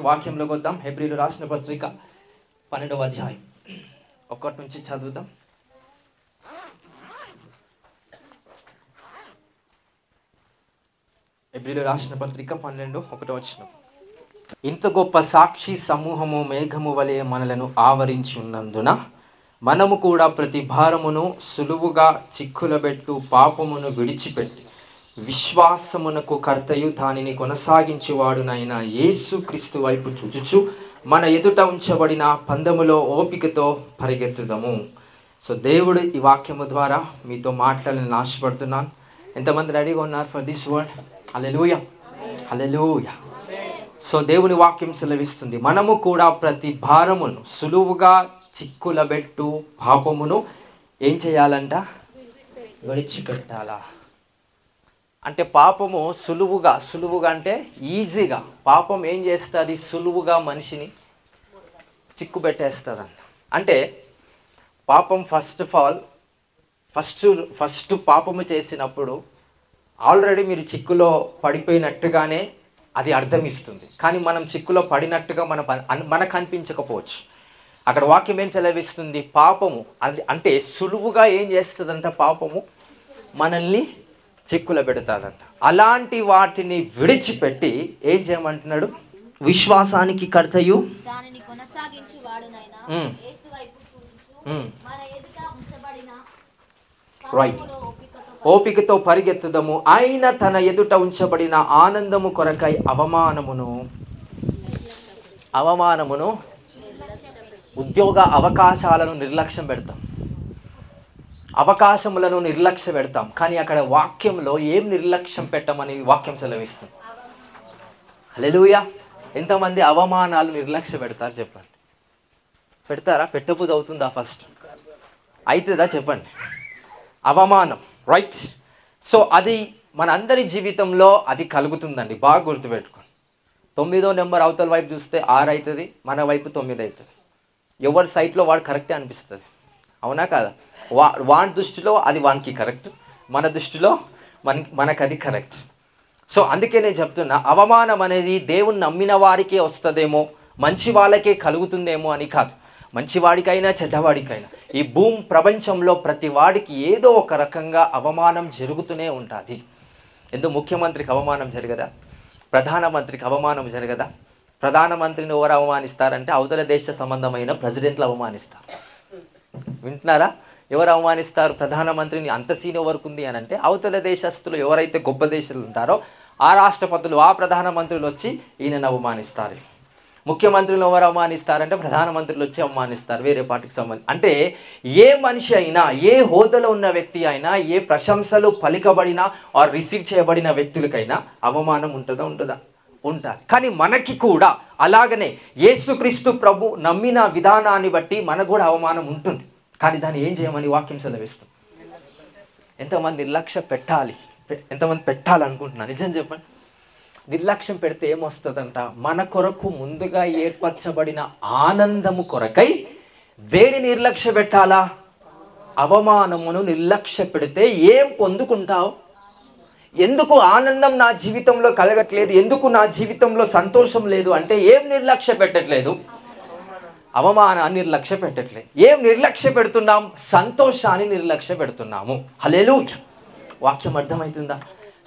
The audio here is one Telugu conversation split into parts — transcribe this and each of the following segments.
వాక్యంలోకి వద్దాం. హెబ్రీలు రాసిన పత్రిక 12వ అధ్యాయం 1 నుంచి చదువుదాం. హెబ్రీలు రాసిన పత్రిక 12:1. ఇంత గొప్ప సాక్షి సమూహము మేఘము వలె మనలను ఆవరించి ఉన్నందున మనము కూడా ప్రతి భారమును సులువుగా చిక్కులబెట్టు పాపమును విడిచిపెట్టి విశ్వాసమునకు కర్తయు దానిని కొనసాగించువాడునైన యేసు క్రీస్తు వైపు చూచుచు మన ఎదుట ఉంచబడిన పందెములో ఓపికతో పరిగెత్తుదాము. సో దేవుడు ఈ వాక్యము ద్వారా మీతో మాట్లాడాలని ఆశపడుతున్నాను. ఎంతమంది రెడీగా ఉన్నారు for this word? Hallelujah, hallelujah. So దేవుని వాక్యం సెలవిస్తుంది, మనము కూడా ప్రతి భారమును సులువుగా చిక్కులబెట్టు పాపమును ఏం చేయాలంట? విడిచిపెట్టాలా. అంటే పాపము సులువుగా అంటే ఈజీగా పాపం ఏం చేస్తుంది? సులువుగా మనిషిని చిక్కుబెట్టేస్తుందంట. అంటే పాపం ఫస్ట్ పాపము చేసినప్పుడు ఆల్రెడీ మీరు చిక్కులో పడిపోయినట్టుగానే అది అర్థం ఇస్తుంది. కానీ మనం చిక్కులో పడినట్టుగా మనకు అనిపించకపోవచ్చు. అక్కడ వాక్యం ఏం సెలవిస్తుంది? పాపము అది అంటే సులువుగా ఏం చేస్తుందంట? పాపము మనల్ని చిక్కులో పెడతాదంట. అలాంటి వాటిని విడిచిపెట్టి ఏం చేయమంటున్నాడు? విశ్వాసానికి కర్తయు దానిని కొనసాగించువాడునైన యేసు వైపు చూచుచు మన ఎదుట ఉంచబడిన రైట్ ఓపికతో పరిగెత్తుదము. ఆయన తన ఎదుట ఉంచబడిన ఆనందము కొరకై అవమానమును ఉద్యోగ అవకాశాలను నిర్లక్ష్యం పెడతాం, అవకాశములను నిర్లక్ష్యం పెడతాం. కానీ అక్కడ వాక్యంలో ఏం నిర్లక్ష్యం పెట్టమని వాక్యం సెలవిస్తుంది. హల్లెలూయా. ఎంతమంది అవమానాలు నిర్లక్ష్యం పెడతారు చెప్పండి? పెడతారా? పెట్టబుద్ధి అవుతుందా? ఫస్ట్ అవుతుందా చెప్పండి? అవమానం, రైట్. సో అది మన అందరి జీవితంలో అది కలుగుతుందండి. బాగా గుర్తుపెట్టుకోండి. 9వ నెంబర్ అవతల వైపు చూస్తే 6 అవుతుంది, మన వైపు 9 అవుతుంది. ఎవరి సైట్లో వాడు కరెక్టే అనిపిస్తుంది. అవునా కాదా? వాడి దృష్టిలో అది వానికి కరెక్ట్, మన దృష్టిలో మనకు అది కరెక్ట్. సో అందుకే నేను చెప్తున్నా, అవమానం అనేది దేవుని నమ్మిన వారికే వస్తుందేమో, మంచి వాళ్ళకే కలుగుతుందేమో అని కాదు. మంచివాడికైనా చెడ్డవాడికైనా ఈ ప్రపంచంలో ప్రతి వాడికి ఏదో ఒక రకంగా అవమానం జరుగుతూనే ఉంటుంది. ఎందుకు ముఖ్యమంత్రికి అవమానం జరగదా? ప్రధానమంత్రికి అవమానం జరగదా? ప్రధానమంత్రిని ఎవరు అవమానిస్తారంటే అవతల దేశ సంబంధమైన ప్రెసిడెంట్లు అవమానిస్తారు. వింటున్నారా? ఎవరు అవమానిస్తారు ప్రధానమంత్రిని? అంత సీన్ ఎవరికి ఉంది అని అంటే అవతల దేశస్తులు ఎవరైతే గొప్ప దేశాలు ఉంటారో ఆ రాష్ట్రపతులు, ఆ ప్రధానమంత్రులు వచ్చి ఈయనను అవమానిస్తారు. ముఖ్యమంత్రులు ఎవరు అవమానిస్తారంటే ప్రధానమంత్రులు వచ్చి అవమానిస్తారు వేరే పార్టీకి సంబంధించి. అంటే ఏ మనిషి అయినా, ఏ హోదాలో ఉన్న వ్యక్తి అయినా, ఏ ప్రశంసలు పలికబడిన ఆర్ రిసీవ్ చేయబడిన వ్యక్తులకైనా అవమానం ఉంటుందా? ఉంటుంది. కానీ మనకి కూడా అలాగనే యేసుక్రీస్తు ప్రభు నమ్మిన విధానాన్ని బట్టి మనకు కూడా అవమానం ఉంటుంది. కానీ దాన్ని ఏం చేయమని వాక్యం సెలవిస్తుంది. ఎంతమంది నిర్లక్ష్యం పెట్టాలి? ఎంతమంది పెట్టాలనుకుంటున్నారు? నిజం చెప్పండి. నిర్లక్ష్యం పెడితే ఏమొస్తుందంట? మన కొరకు ముందుగా ఏర్పరచబడిన ఆనందము కొరకై దేని నిర్లక్ష్య పెట్టాలా? అవమానమును నిర్లక్ష్య పెడితే ఏం పొందుకుంటావు? ఎందుకు ఆనందం నా జీవితంలో కలగట్లేదు, ఎందుకు నా జీవితంలో సంతోషం లేదు అంటే ఏం నిర్లక్ష్య పెట్టట్లేదు? అవమానాన్ని నిర్లక్ష్య పెట్టట్లేదు. ఏం నిర్లక్ష్య పెడుతున్నాం? సంతోషాన్ని నిర్లక్ష్య పెడుతున్నాము. హల్లెలూయా. వాక్యం అర్థమవుతుందా?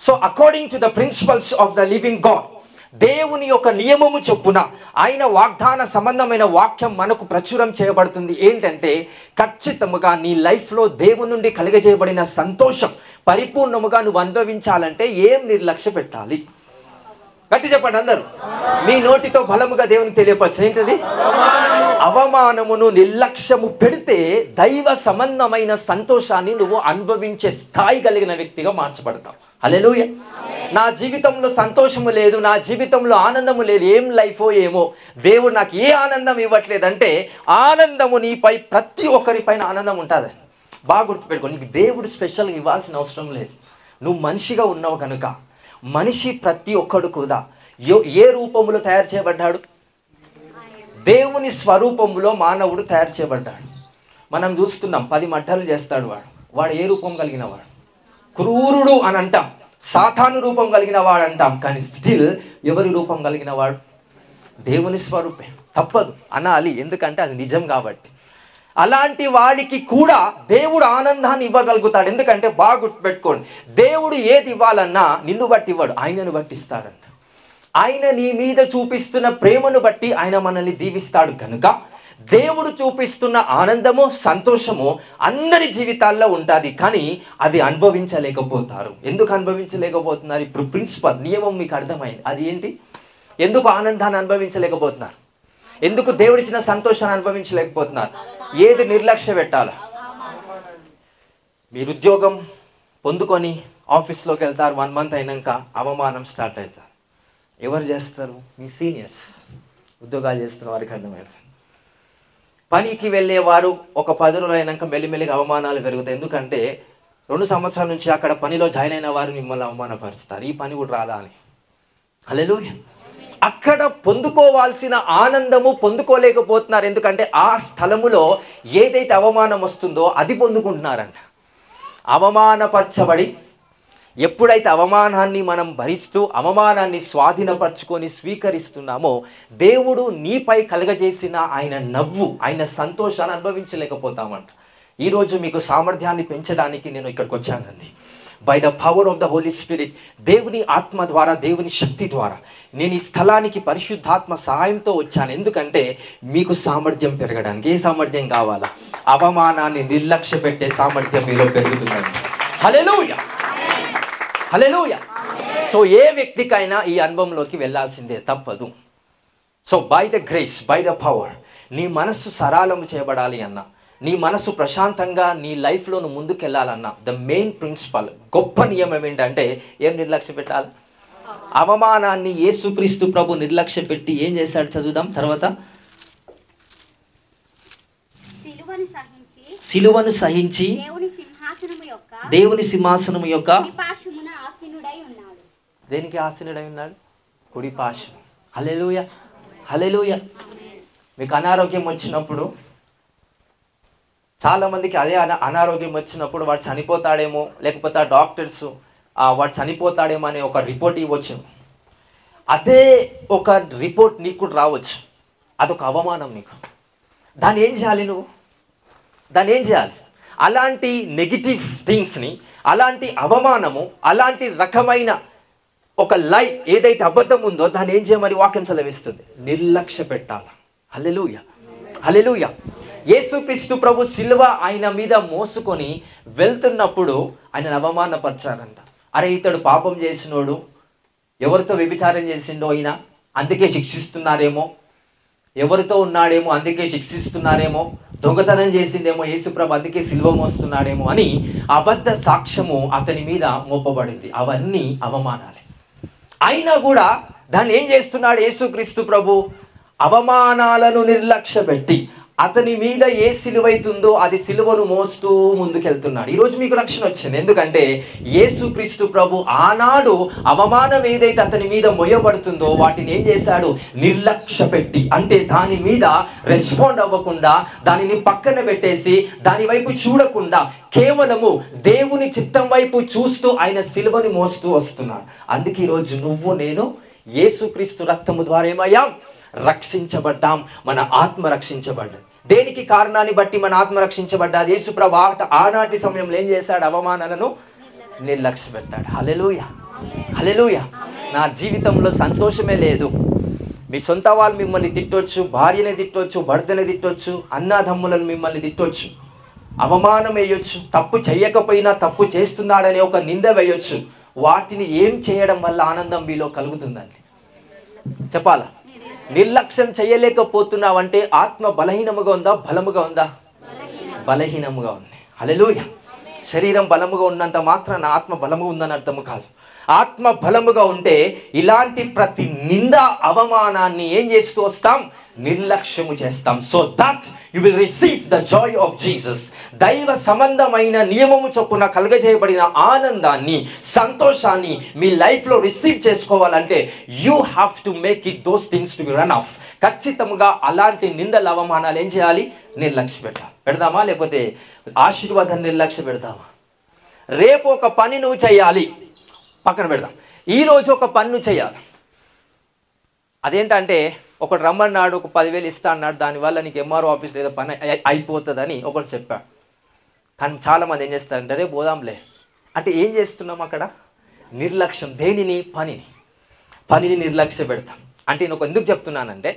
So according to the principles of the living God, దేవుని యొక్క నియమము చొప్పున ఆయన వాగ్దాన సంబంధమైన వాక్యం మనకు ప్రచురం చేయబడుతుంది. ఏంటంటే ఖచ్చితంగా నీ లైఫ్లో దేవుని నుండి కలిగజేయబడిన సంతోషం పరిపూర్ణముగా నువ్వు అనుభవించాలంటే ఏం నిర్లక్ష్య పెట్టాలి? గట్టి చెప్పండి అందరూ. మీ నోటితో బలముగా దేవునికి తెలియపరచు. ఏంటది? అవమానమును నిర్లక్ష్యము పెడితే దైవ సంబంధమైన సంతోషాన్ని నువ్వు అనుభవించే స్థాయి కలిగిన వ్యక్తిగా మార్చబడతావు. హల్లెలూయా. నా జీవితంలో సంతోషము లేదు, నా జీవితంలో ఆనందము లేదు, ఏం లైఫో ఏమో, దేవుడు నాకు ఏ ఆనందం ఇవ్వట్లేదంటే ఆనందము నీపై ప్రతి ఒక్కరిపైన ఆనందం ఉంటుంది. బాగా గుర్తుపెట్టుకో. నీకు దేవుడు స్పెషల్గా ఇవ్వాల్సిన అవసరం లేదు. నువ్వు మనిషిగా ఉన్నావు కనుక. మనిషి ప్రతి ఒక్కడు కూడా ఏ రూపంలో తయారు చేయబడ్డాడు? దేవుని స్వరూపంలో మానవుడు తయారు చేయబడ్డాడు. మనం చూస్తున్నాం 10 మడ్డలు చేస్తాడు వాడు ఏ రూపం కలిగిన వాడు? క్రూరుడు అని అంటాం, సాతాను రూపం కలిగిన వాడు అంటాం. కానీ స్టిల్ ఎవరి రూపం కలిగిన వాడు? దేవుని స్వరూపే, తప్పదు అనాలి, ఎందుకంటే అది నిజం కాబట్టి. అలాంటి వాడికి కూడా దేవుడు ఆనందాన్ని ఇవ్వగలుగుతాడు. ఎందుకంటే బాగా గుర్తుపెట్టుకోండి, దేవుడు ఏది ఇవ్వాలన్నా నిన్ను బట్టి ఇవ్వడు, ఆయనను బట్టి ఇస్తాడంట. ఆయన నీ మీద చూపిస్తున్న ప్రేమను బట్టి ఆయన మనల్ని దీవిస్తాడు. కనుక దేవుడు చూపిస్తున్న ఆనందము, సంతోషము అందరి జీవితాల్లో ఉంటుంది, కానీ అది అనుభవించలేకపోతారు. ఎందుకు అనుభవించలేకపోతున్నారు? ఇప్పుడు ప్రిన్సిపల్ నియమం మీకు అర్థమైంది. అది ఏంటి? ఎందుకు ఆనందాన్ని అనుభవించలేకపోతున్నారు? ఎందుకు దేవుడిచ్చిన సంతోషాన్ని అనుభవించలేకపోతున్నారు? ఏది నిర్లక్ష్య పెట్టాలా? మీరు ఉద్యోగం పొందుకొని ఆఫీస్లోకి వెళ్తారు, 1 month అయినాక అవమానం స్టార్ట్ అవుతారు. ఎవరు చేస్తారు? మీ సీనియర్స్. ఉద్యోగాలు చేస్తున్న వారికి అర్థమవుతుంది. పనికి వెళ్ళేవారు ఒక 10 రోజులు అయినాక మెల్లిమెల్లిగా అవమానాలు పెరుగుతాయి. ఎందుకంటే 2 సంవత్సరాల నుంచి అక్కడ పనిలో జాయిన్ అయిన వారు మిమ్మల్ని అవమానపరుస్తారు, ఈ పని కూడా రాదా అని. హల్లెలూయా. అక్కడ పొందుకోవాల్సిన ఆనందము పొందుకోలేకపోతున్నారు. ఎందుకంటే ఆ స్థలములో ఏదైతే అవమానం వస్తుందో అది పొందుకుంటున్నారంట. అవమానపరచబడి ఎప్పుడైతే అవమానాన్ని మనం భరిస్తూ అవమానాన్ని స్వాధీనపరచుకొని స్వీకరిస్తున్నామో, దేవుడు నీపై కలగజేసిన ఆయన నవ్వు, ఆయన సంతోషాన్ని అనుభవించలేకపోతామంట. ఈరోజు మీకు సామర్థ్యాన్ని పెంచడానికి నేను ఇక్కడికి వచ్చానండి. By the power of the Holy Spirit, దేవుని ఆత్మ ద్వారా, దేవుని శక్తి ద్వారా నేను ఈ స్థలానికి పరిశుద్ధాత్మ సహాయంతో వచ్చాను. ఎందుకంటే మీకు సామర్థ్యం పెరగడానికి. ఏ సామర్థ్యం కావాలా? అవమానాన్ని నిర్లక్ష్య పెట్టే సామర్థ్యం మీలో పెరుగుతుందండి. హల్లెలూయా, హల్లెలూయా. సో ఏ వ్యక్తికైనా ఈ అనుభవంలోకి వెళ్ళాల్సిందే, తప్పదు. So by the grace, by the power, నీ మనస్సు సరళం చేయబడాలి అన్నా, నీ మనసు ప్రశాంతంగా నీ లైఫ్లో నువ్వు ముందుకెళ్ళాలన్నా, ద మెయిన్ ప్రిన్సిపల్, గొప్ప నియమం ఏంటంటే ఏం నిర్లక్ష్య పెట్టాలి? అవమానాన్ని యేసుక్రీస్తు ప్రభు నిర్లక్ష్య పెట్టి ఏం చేశాడు? చదువుదాం తర్వాత. సిలువను సహించి దేవుని సింహాసనము యొక్క దేనికి ఆసీనుడై ఉన్నాడు? కుడి పార్శ్వం. హల్లెలూయా, హల్లెలూయా. మీకు అనారోగ్యం వచ్చినప్పుడు, చాలామందికి అదే అనారోగ్యం వచ్చినప్పుడు వాడు చనిపోతాడేమో, లేకపోతే ఆ డాక్టర్స్ వాడు చనిపోతాడేమో అనే ఒక రిపోర్ట్ ఇవ్వచ్చు. అదే ఒక రిపోర్ట్ నీకు కూడా రావచ్చు. అదొక అవమానం నీకు. దాన్ని ఏం చేయాలి నువ్వు? దాన్ని ఏం చేయాలి? అలాంటి నెగిటివ్ థింగ్స్ని, అలాంటి అవమానము, అలాంటి రకమైన ఒక లై ఏదైతే అబద్ధం ఉందో దాన్ని ఏం చేయమని వాక్యం సెలవిస్తుంది? నిర్లక్ష్య పెట్టాలి. హల్లెలూయా, హల్లెలూయా. యేసుక్రీస్తు ప్రభు సిలువ ఆయన మీద మోసుకొని వెళ్తున్నప్పుడు ఆయన అవమానపరిచారంట. అరే ఇతడు పాపం చేసినోడు, ఎవరితో వ్యభిచారం చేసిండో ఈయన, అందుకే శిక్షిస్తున్నారేమో, ఎవరితో ఉన్నాడేమో అందుకే శిక్షిస్తున్నారేమో, దొంగతనం చేసిండేమో యేసుప్రభు అందుకే సిలువ మోస్తున్నాడేమో అని అబద్ధ సాక్ష్యము అతని మీద మోపబడింది. అవన్నీ అవమానాలే. అయినా కూడా దాన్ని ఏం చేస్తున్నాడు యేసుక్రీస్తు ప్రభు? అవమానాలను నిర్లక్ష్య పెట్టి అతని మీద ఏ సిలువైతుందో అది సిలువను మోస్తూ ముందుకెళ్తున్నాడు. ఈరోజు మీకు రక్షణ వచ్చింది. ఎందుకంటే యేసుక్రీస్తు ప్రభు ఆనాడు అవమానం ఏదైతే అతని మీద మొయ్యబడుతుందో వాటిని ఏం చేశాడు? నిర్లక్ష్య పెట్టి, అంటే దాని మీద రెస్పాండ్ అవ్వకుండా, దానిని పక్కన పెట్టేసి, దాని వైపు చూడకుండా కేవలము దేవుని చిత్తం వైపు చూస్తూ ఆయన సిలువని మోస్తూ వస్తున్నాడు. అందుకే ఈరోజు నువ్వు నేను యేసుక్రీస్తు రక్తము ద్వారా ఏమయ్యాం? రక్షించబడ్డాం. మన ఆత్మ రక్షించబడ్డాం. దేనికి కారణాన్ని బట్టి మన ఆత్మ రక్షించబడ్డాది? యేసుప్రభు ఆనాటి సమయంలో ఏం చేశాడు? అవమానాలను నిర్లక్ష్య పెట్టాడు. హల్లెలూయా, హల్లెలూయా. నా జీవితంలో సంతోషమే లేదు. మీ సొంత వాళ్ళు మిమ్మల్ని తిట్టొచ్చు, భార్యని తిట్టొచ్చు, భర్తని తిట్టొచ్చు, అన్నదమ్ములను మిమ్మల్ని తిట్టొచ్చు, అవమానం వేయొచ్చు, తప్పు చేయకపోయినా తప్పు చేస్తున్నాడనే ఒక నింద వేయొచ్చు. వాటిని ఏం చేయడం వల్ల ఆనందం మీలో కలుగుతుందండి? చెప్పాలా? నిర్లక్ష్యం చేయలేకపోతున్నావంటే ఆత్మ బలహీనముగా ఉందా, బలముగా ఉందా? బలహీనముగా ఉంది. హల్లెలూయా. శరీరం బలముగా ఉన్నంత మాత్రాన ఆత్మ బలముగా ఉందని అర్థము కాదు. ఆత్మ బలముగా ఉంటే ఇలాంటి ప్రతి నింద, అవమానాన్ని ఏం చేస్తూ వస్తాం? నిర్లక్ష్యము చేస్తాం. So that you will receive the Joy of Jesus. దైవ సంబంధమైన నియమము చొప్పున కలుగజేయబడిన ఆనందాన్ని, సంతోషాన్ని మీ లైఫ్లో రిసీవ్ చేసుకోవాలంటే you have to make it those things to be run of. ఖచ్చితంగా అలాంటి నిందల, అవమానాలు ఏం చేయాలి? నిర్లక్ష్య పెట్టాలి. పెడదామా? లేకపోతే ఆశీర్వాదాన్ని నిర్లక్ష్య పెడదామా? రేపు ఒక పని నువ్వు చేయాలి, పక్కన పెడదాం. ఈరోజు ఒక పని నువ్వు చేయాలి. అదేంటంటే ఒకటి రమ్మన్నాడు, ఒక 10,000 ఇస్తా అన్నాడు, దానివల్ల నీకు ఎంఆర్ఓ ఆఫీస్లో ఏదో పని అయిపోతుందని ఒకటి చెప్పాడు. కానీ చాలామంది ఏం చేస్తారంటే రేపు పోదాంలే అంటే ఏం చేస్తున్నాం అక్కడ? నిర్లక్ష్యం. దేనిని? పనిని నిర్లక్ష్య పెడతాం. అంటే నేను ఎందుకు చెప్తున్నానంటే,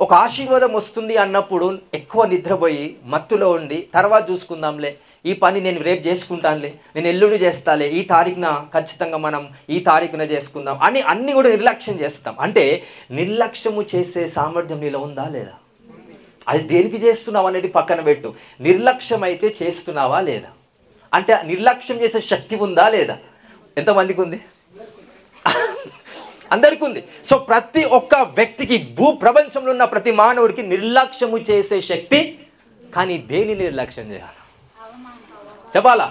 ఒక ఆశీర్వాదం వస్తుంది అన్నప్పుడు ఎక్కువ నిద్రపోయి మత్తులో ఉండి తర్వాత చూసుకుందాంలే, ఈ పని నేను రేపు చేసుకుంటానులే, నేను ఎల్లుండి చేస్తాలే, ఈ తారీఖున ఖచ్చితంగా మనం ఈ తారీఖున చేసుకుందాం అని అన్నీ కూడా నిర్లక్ష్యం చేస్తాం. అంటే నిర్లక్ష్యము చేసే సామర్థ్యం నీలో ఉందా లేదా? అది దేనికి చేస్తున్నావు అనేది పక్కన పెట్టు. నిర్లక్ష్యం అయితే చేస్తున్నావా లేదా? అంటే నిర్లక్ష్యం చేసే శక్తి ఉందా లేదా? ఎంతమందికి ఉంది? అందరికీ ఉంది. సో ప్రతి ఒక్క వ్యక్తికి, ప్రపంచంలో ఉన్న ప్రతి మానవుడికి నిర్లక్ష్యము చేసే శక్తి. కానీ దేని నిర్లక్ష్యం చేయాలి చెప్పాలా?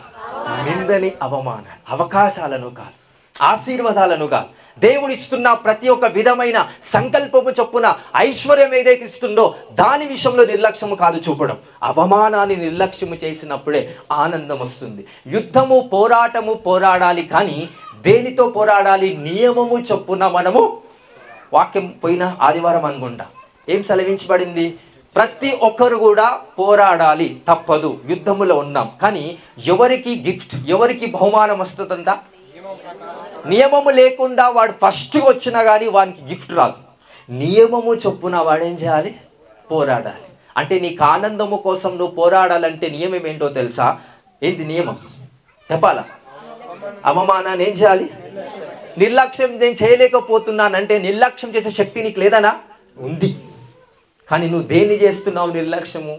నిందని, అవమానాన్ని, అవకాశాలను కాదు, ఆశీర్వాదాలను కాదు, దేవుడిస్తున్న ప్రతి ఒక్క విధమైన సంకల్పము చొప్పున ఐశ్వర్యం ఏదైతే ఇస్తుందో దాని విషయంలో నిర్లక్ష్యము కాదు చూపడం. అవమానాన్ని నిర్లక్ష్యము చేసినప్పుడే ఆనందం వస్తుంది. యుద్ధము, పోరాటము పోరాడాలి, కానీ దేనితో పోరాడాలి? నియమము చొప్పున. మనము వాక్యం పోయిన ఆదివారం అనుకుంటా ఏం సెలవించబడింది? ప్రతి ఒక్కరు కూడా పోరాడాలి, తప్పదు, యుద్ధములో ఉన్నాం. కానీ ఎవరికి గిఫ్ట్, ఎవరికి బహుమానం వస్తుందంట? నియమము లేకుండా వాడు ఫస్ట్ వచ్చినా కానీ వానికి గిఫ్ట్ రాదు. నియమము చొప్పున వాడేం చేయాలి? పోరాడాలి. అంటే నీకు ఆనందము కోసం నువ్వు పోరాడాలంటే నియమం ఏంటో తెలుసా? ఏంటి నియమం చెప్పాలా? అవమానాన్ని ఏం చేయాలి? నిర్లక్ష్యం నేను చేయలేకపోతున్నానంటే నిర్లక్ష్యం చేసే శక్తి నీకు లేదనా? ఉంది. కానీ నువ్వు దేన్ని చేస్తున్నావు? నిర్లక్ష్యము.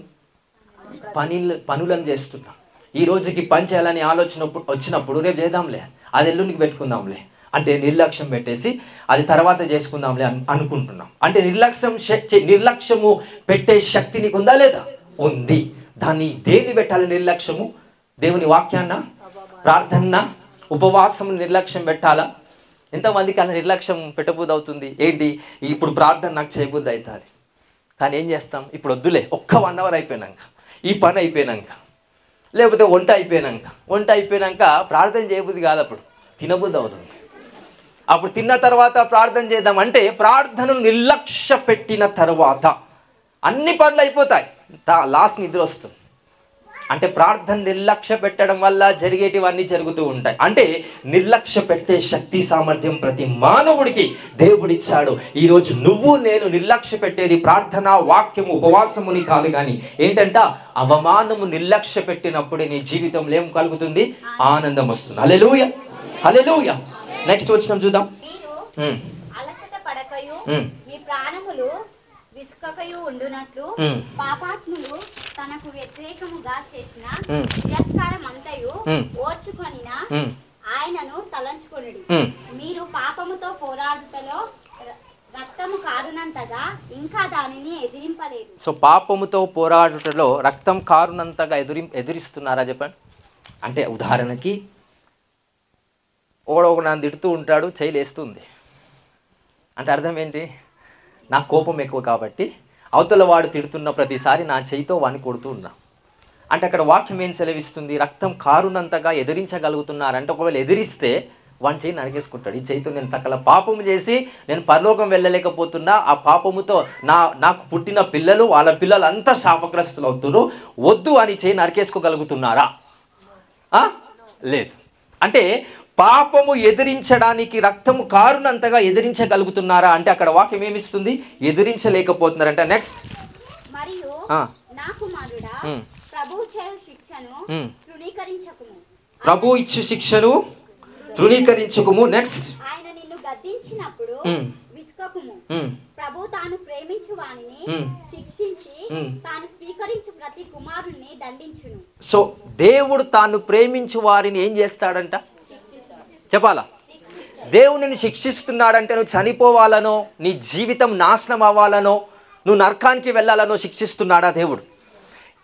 పనులను చేస్తున్నావు. ఈ రోజుకి పని చేయాలని ఆలోచన వచ్చినప్పుడు రేపు చేద్దాంలే, అది ఎల్లుండికి పెట్టుకుందాంలే అంటే నిర్లక్ష్యం పెట్టేసి అది తర్వాత చేసుకుందాంలే అనుకుంటున్నాం. అంటే నిర్లక్ష్యము పెట్టే శక్తి నీకు ఉందా లేదా? ఉంది. దాన్ని దేన్ని పెట్టాలి? నిర్లక్ష్యము. దేవుని వాక్యాన్న, ప్రార్థన, ఉపవాసం నిర్లక్ష్యం పెట్టాలా? ఎంతమందికి అలా నిర్లక్ష్యం పెట్టబుద్ధి అవుతుంది? ఏంటి ఇప్పుడు ప్రార్థన నాకు చేయబుద్ధి అవుతుంది, కానీ ఏం చేస్తాం? ఇప్పుడు వద్దులే, ఒక్క 1 అవర్ అయిపోయినాక, ఈ పని అయిపోయినాక, లేకపోతే వంట అయిపోయినాక ప్రార్థన చేయబుద్ధి కాదు, అప్పుడు తినబుద్ధి అవుతుంది. అప్పుడు తిన్న తర్వాత ప్రార్థన చేద్దాం అంటే ప్రార్థనను నిర్లక్ష్య పెట్టిన తర్వాత అన్ని పనులు అయిపోతాయి, లాస్ట్ నిద్ర వస్తుంది. అంటే ప్రార్థన నిర్లక్ష్య పెట్టడం వల్ల జరిగేటివన్నీ జరుగుతూ ఉంటాయి. అంటే నిర్లక్ష్య పెట్టే శక్తి, సామర్థ్యం ప్రతి మానవుడికి దేవుడిచ్చాడు. ఈరోజు నువ్వు నేను నిర్లక్ష్య పెట్టేది ప్రార్థన, వాక్యము, ఉపవాసముని కాదు, కానీ ఏంటంట? అవమానము నిర్లక్ష్య పెట్టినప్పుడే నీ జీవితంలో ఏం కలుగుతుంది? ఆనందం వస్తుంది. హల్లెలూయా, హల్లెలూయా. నెక్స్ట్ వచ్చిన చూద్దాం. విసుకకయు ఉండునట్లు పాపాత్ములు తనకు వ్యతిరేకముగా చేసిన తిరస్కారం అంతయు ఓర్చుకొనిన ఆయనను తలంచుకొనుడి. మీరు పాపముతో పోరాడుటలో రక్తము కారునంతగా ఇంకా దానిని ఎదిరింపలేదు. సో పాపముతో పోరాడుటలో రక్తం కారునంతగా ఎదిరిస్తున్నారా చెప్పండి. అంటే ఉదాహరణకి ఒకడు నన్ను తిడుతూ ఉంటాడు, చేయలేస్తుంది అంటే అర్థం ఏంటి? నా కోపం ఎక్కువ కాబట్టి అవతల వాడు తిడుతున్న ప్రతిసారి నా చేయితో వాడిని కొడుతూ ఉన్నా. అంటే అక్కడ వాక్యం ఏం సెలవిస్తుంది? రక్తం కారునంతగా ఎదిరించగలుగుతున్నారంటే ఒకవేళ ఎదిరిస్తే వాని చేయి నరికేసుకుంటాడు. ఈ చేయితో నేను సకల పాపము చేసి నేను పరలోకం వెళ్ళలేకపోతున్నా, ఆ పాపముతో నాకు పుట్టిన పిల్లలు, వాళ్ళ పిల్లలంతా శాపగ్రస్తులు అవుతున్నారు, వద్దు అని చేయి నరికేసుకోగలుగుతున్నారా? లేదు. అంటే పాపము ఎదిరించడానికి రక్తము కారునంతగా ఎదిరించగలుగుతున్నారా అంటే అక్కడ వాక్యం ఏమిస్తుంది? ఎదిరించలేకపోతున్నారంట. నెక్స్ట్, మరియు నా కుమారుడా ప్రభువు ఇచ్చు శిక్షను తృణీకరించకుము. నెక్స్ట్, ఆయన నిన్ను గద్దించినప్పుడు విసుకకుము. ప్రభువు తాను ప్రేమించు వానిని శిక్షించి తాను స్వీకరించు ప్రతి కుమారుణ్ణి దండించును. సో దేవుడు తాను ప్రేమించు వారిని ఏం చేస్తాడంట చెప్పాలా? దేవుడు నిన్ను శిక్షిస్తున్నాడంటే నువ్వు చనిపోవాలనో, నీ జీవితం నాశనం అవ్వాలనో, నువ్వు నరకానికి వెళ్ళాలనో శిక్షిస్తున్నాడా దేవుడు?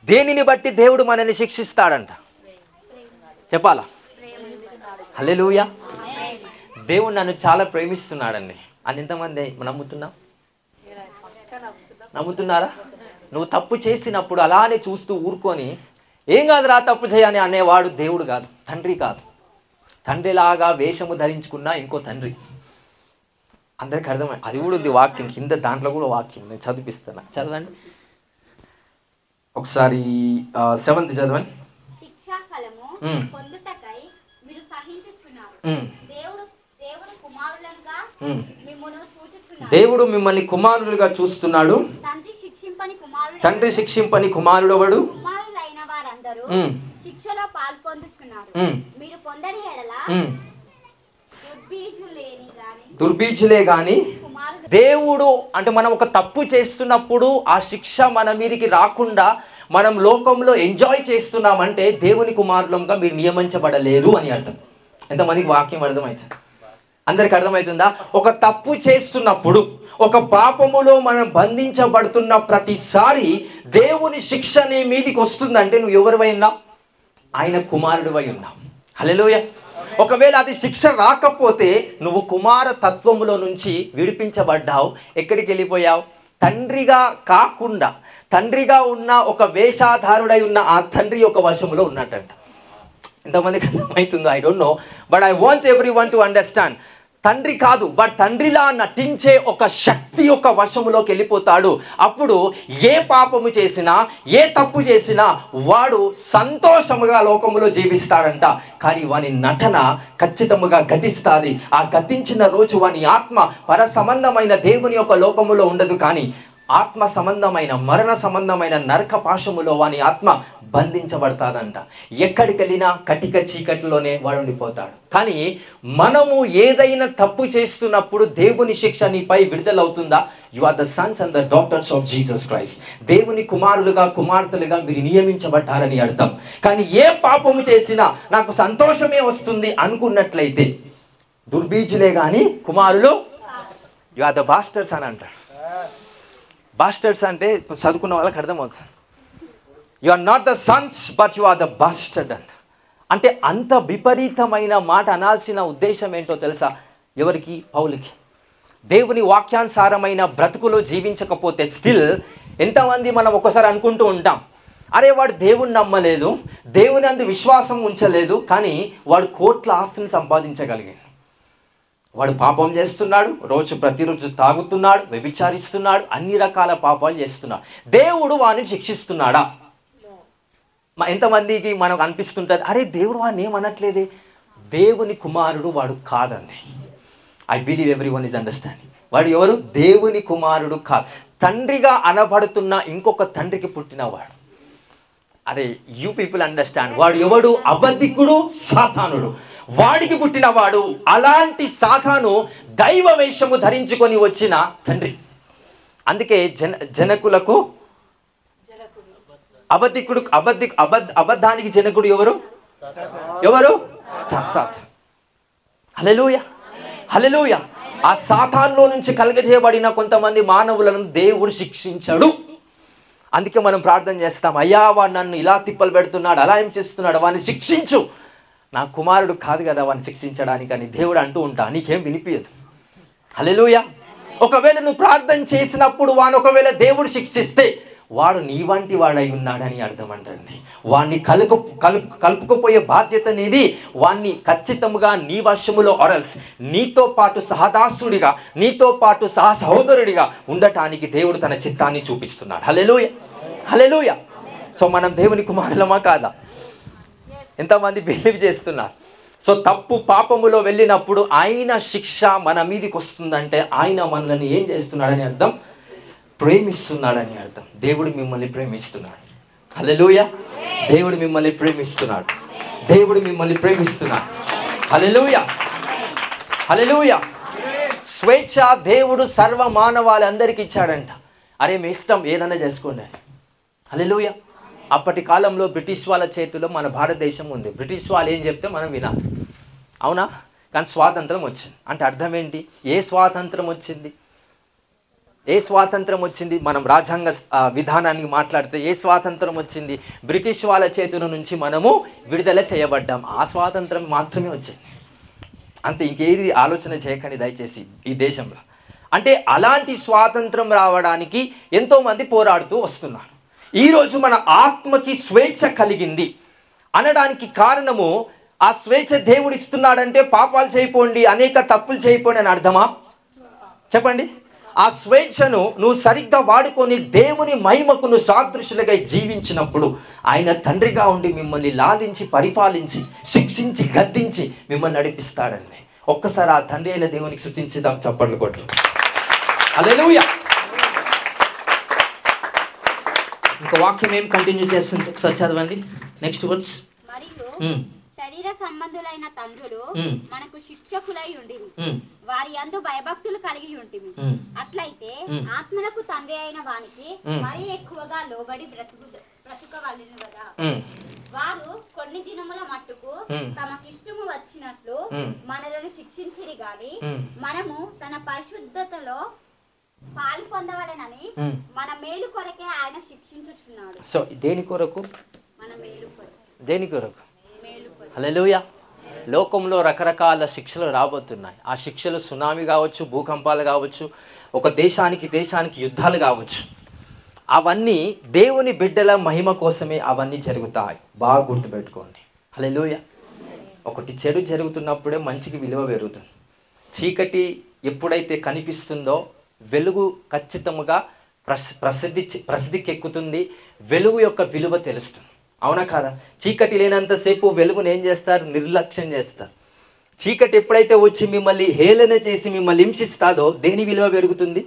దేనిని బట్టి దేవుడు మనల్ని శిక్షిస్తాడంట చెప్పాలా? హల్లెలూయా. దేవుడు నన్ను చాలా ప్రేమిస్తున్నాడండి అని ఎంతమంది నమ్ముతున్నారా? నువ్వు తప్పు చేసినప్పుడు అలానే చూస్తూ ఊరుకొని ఏం కాదురా తప్పు చేయని అనేవాడు దేవుడు కాదు, తండ్రి కాదు. తండ్రిలాగా వేషము ధరించుకున్న ఇంకో తండ్రి. అందరికి అర్థమై అది కూడా ఉంది వాక్యం కింద, దాంట్లో కూడా వాక్యం నేను చదివిస్తాను. చదవండి ఒకసారి 7th చదవండి. శిక్షా ఫలము పొందుటకై మీరు సహించుచున్నారు. దేవుడు కుమారులుగా మిమ్మును చూచుచున్నాడు. దేవుడు మిమ్మల్ని కుమారులుగా చూస్తున్నాడు. తండ్రి శిక్షింపని కుమారుడెవడు? కుమారులైన వారందరూ శిక్షలో పాల్పొందుచున్నారు. మీరు పొందని ఎడల దుర్బీజులే గాని దేవుడు అంటే మనం ఒక తప్పు చేస్తున్నప్పుడు ఆ శిక్ష మన మీదకి రాకుండా మనం లోకంలో ఎంజాయ్ చేస్తున్నామంటే దేవుని కుమారులంగా మీరు నియమించబడలేదు అని అర్థం. ఎంతమందికి వాక్యం అర్థమవుతుంది? అందరికి అర్థమవుతుందా? ఒక తప్పు చేస్తున్నప్పుడు, ఒక పాపములో మనం బంధించబడుతున్న ప్రతిసారి దేవుని శిక్ష నీ మీదికి వస్తుందంటే నువ్వు ఎవరివై ఉన్నావు? ఆయన కుమారుడివై ఉన్నావు. హల్లెలూయా. ఒకవేళ అది శిక్ష రాకపోతే నువ్వు కుమార తత్వములో నుంచి విడిపించబడ్డావు. ఎక్కడికి వెళ్ళిపోయావు? తండ్రిగా కాకుండా తండ్రిగా ఉన్న ఒక వేషాధారుడై ఉన్న ఆ తండ్రి యొక్క వశములో ఉన్నట్టంట. ఎంతమందికి అర్థమవుతుందో I don't know, but I want everyone to understand. తండ్రి కాదు, బట్ తండ్రిలా నటించే ఒక శక్తి యొక్క వశములోకి వెళ్ళిపోతాడు. అప్పుడు ఏ పాపము చేసినా, ఏ తప్పు చేసినా వాడు సంతోషముగా లోకములో జీవిస్తాడంట. కానీ వాని నటన ఖచ్చితముగా గతిస్తుంది. ఆ గతించిన రోజు వాని ఆత్మ పర సంబంధమైన దేవుని యొక్క లోకములో ఉండదు, కానీ ఆత్మ సంబంధమైన మరణ సంబంధమైన నరక పాశములో వాని ఆత్మ బంధించబడతాదంట. ఎక్కడికి వెళ్ళినా కటిక చీకటిలోనే వాడు ఉండిపోతాడు. కానీ మనము ఏదైనా తప్పు చేస్తున్నప్పుడు దేవుని శిక్ష నీపై విడుదలవుతుందా? You are the sons and the daughters of Jesus Christ. దేవుని కుమారులుగా కుమార్తెలుగా మీరు నియమించబడ్డారని అర్థం. కానీ ఏ పాపము చేసినా నాకు సంతోషమే వస్తుంది అనుకున్నట్లయితే దుర్బీజులే కానీ కుమారులు, యు ఆర్ ద బాస్టర్స్ అని అంటారు. బాస్టర్స్ అంటే చదువుకున్న వాళ్ళకి అర్థమవుతుంది. You are not the sons but you are the bastard అంట. అంటే అంత విపరీతమైన మాట అనాల్సిన ఉద్దేశం ఏంటో తెలుసా? ఎవరికి? పౌలుకి. దేవుని వాక్యానుసారమైన బ్రతుకులో జీవించకపోతే స్టిల్ ఎంతమంది మనం ఒకసారి అనుకుంటూ ఉంటాం, అరే వాడు దేవుని నమ్మలేదు, దేవుని అందు విశ్వాసం ఉంచలేదు, కానీ వాడు కోట్ల ఆస్తిని సంపాదించగలిగాడు. వాడు పాపం చేస్తున్నాడు, ప్రతిరోజు తాగుతున్నాడు, వ్యభిచారిస్తున్నాడు, అన్ని రకాల పాపాలు చేస్తున్నాడు. దేవుడు వాడిని శిక్షిస్తున్నాడా? ఎంతమందికి మనకు అనిపిస్తుంటుంది, అరే దేవుడు వాడిని ఏమనట్లేదే. దేవుని కుమారుడు వాడు కాదండి. I believe everyone is understanding. వాడు ఎవరు? దేవుని కుమారుడు కాదు. తండ్రిగా అనబడుతున్న ఇంకొక తండ్రికి పుట్టినవాడు. అరే యూ పీపుల్ అండర్స్టాండ్. వాడు ఎవడు? అబద్ధికుడు, సాతానుడు. వాడికి పుట్టినవాడు. అలాంటి సాతాను దైవ వేషము ధరించుకొని వచ్చిన తండ్రి. అందుకే జనకులకు అబద్ధికుడు, అబద్ధానికి జనకుడు ఎవరు? సాతాను. హల్లెలూయా, హల్లెలూయా. ఆ సాతానులో నుంచి కలుగజేయబడిన కొంతమంది మానవులను దేవుడు శిక్షించడు. అందుకే మనం ప్రార్థన చేస్తాం, అయ్యా వాడు నన్ను ఇలా తిప్పలు పెడుతున్నాడు, అలా ఏం చేస్తున్నాడు, వాడిని శిక్షించు. నా కుమారుడు కాదు కదా వాడిని శిక్షించడానికి అని దేవుడు అంటూ ఉంటా. నీకేం వినిపించదు. హల్లెలూయా. ఒకవేళ నువ్వు ప్రార్థన చేసినప్పుడు వాడిని ఒకవేళ దేవుడు శిక్షిస్తే వాడు నీ వంటి వాడై ఉన్నాడని అర్థం అంటండి. వాడిని కలుపుకుపోయే బాధ్యత నీది. వాడిని ఖచ్చితంగా నీ వశములో ఆరల్స్ నీతో పాటు సహదాసుడిగా, నీతో పాటు సహోదరుడిగా ఉండటానికి దేవుడు తన చిత్తాన్ని చూపిస్తున్నాడు. హల్లెలూయా, హల్లెలూయా. సో మనం దేవుని కుమారులమా కాదా? ఎంతమంది బిలీవ్ చేస్తున్నారు? సో తప్పు పాపములో వెళ్ళినప్పుడు ఆయన శిక్ష మన మీదకి వస్తుందంటే ఆయన మనల్ని ఏం చేస్తున్నాడని అర్థం? ప్రేమిస్తున్నాడని అర్థం. దేవుడు మిమ్మల్ని ప్రేమిస్తున్నాడు. హల్లెలూయా. దేవుడు మిమ్మల్ని ప్రేమిస్తున్నాడు. దేవుడు మిమ్మల్ని ప్రేమిస్తున్నాడు. హల్లెలూయా, హల్లెలూయా. స్వేచ్ఛ దేవుడు సర్వ మానవాళందరికీ ఇచ్చాడంట. అరే మీ ఇష్టం ఏదైనా చేసుకోండి. హల్లెలూయా. అప్పటి కాలంలో బ్రిటిష్ వాళ్ళ చేతిలో మన భారతదేశం ఉంది. బ్రిటిష్ వాళ్ళు ఏం చెప్తే మనం వినాలి, అవునా? కానీ స్వాతంత్రం వచ్చింది అంటే అర్థం ఏంటి? ఏ స్వాతంత్రం వచ్చింది? ఏ స్వాతంత్రం వచ్చింది? మనం రాజ్యాంగ విధానాన్ని మాట్లాడితే ఏ స్వాతంత్రం వచ్చింది? బ్రిటిష్ వాళ్ళ చేతుల నుంచి మనము విడుదల చేయబడ్డాం. ఆ స్వాతంత్రం మాత్రమే వచ్చింది. అంతే, ఇంకేది ఆలోచన చేయకండి దయచేసి ఈ దేశంలో. అంటే అలాంటి స్వాతంత్రం రావడానికి ఎంతోమంది పోరాడుతూ వస్తున్నారు. ఈరోజు మన ఆత్మకి స్వేచ్ఛ కలిగింది అనడానికి కారణము ఆ స్వేచ్ఛ దేవుడు ఇస్తున్నాడంటే పాపాలు చేయపోండి, అనేక తప్పులు చేయపోండి అని అర్థమా? చెప్పండి. ఆ స్వేచ్ఛను నువ్వు సరిగ్గా వాడుకొని దేవుని మహిమకు నువ్వు సాదృశ్యులుగా జీవించినప్పుడు ఆయన తండ్రిగా ఉండి మిమ్మల్ని లాలించి పరిపాలించి శిక్షించి గద్దించి మిమ్మల్ని నడిపిస్తాడండి. ఒక్కసారి ఆ తండ్రి అయిన దేవునికి స్తుతించుదాం, చప్పట్లు కొట్టు. హల్లెలూయా. ఇంకా వాక్యం ఏం కంటిన్యూ చేస్తుంది, ఒకసారి చదవండి నెక్స్ట్ వర్డ్స్. మరియు శరీర సంబంధులైన తండ్రులు మనకు శిక్షకులై ఉండిరి, వారి యందు భయభక్తులు కలిగి ఉంటిమి. అట్లయితే ఆత్మలకు తండ్రి అయిన వానికి మరీ ఎక్కువగా లోబడి బ్రతుకవలెను కదా. వారు కొన్ని దినముల మట్టుకు తమకిష్టము వచ్చినట్లు మనలను శిక్షించిరి గాని మనము తన పరిశుద్ధతలో పాలు పొందవలెనని మన మేలు కొరకే ఆయన శిక్షించుచున్నాడు. సో దేని కొరకు? మన మేలు కొరకు. దేని కొరకు? మేలు కొరకు. హల్లెలూయా. లోకంలో రకరకాల శిక్షలు రాబోతున్నాయి. ఆ శిక్షలు సునామీ కావచ్చు, భూకంపాలు కావచ్చు, ఒక దేశానికి యుద్ధాలు కావచ్చు. అవన్నీ దేవుని బిడ్డల మహిమ కోసమే అవన్నీ జరుగుతాయి. బాగా గుర్తుపెట్టుకోండి. హల్లెలూయా. ఒకటి చెడు జరుగుతున్నప్పుడే మంచికి విలువ పెరుగుతుంది. చీకటి ఎప్పుడైతే కనిపిస్తుందో వెలుగు ఖచ్చితంగా ప్రసిద్ధికి ఎక్కుతుంది. వెలుగు యొక్క విలువ తెలుస్తుంది. అవునా కాదా? చీకటి లేనంతసేపు వెలుగును ఏం చేస్తారు? నిర్లక్ష్యం చేస్తారు. చీకటి ఎప్పుడైతే వచ్చి మిమ్మల్ని హేళన చేసి మిమ్మల్ని హింసిస్తాదో దేని విలువ పెరుగుతుంది?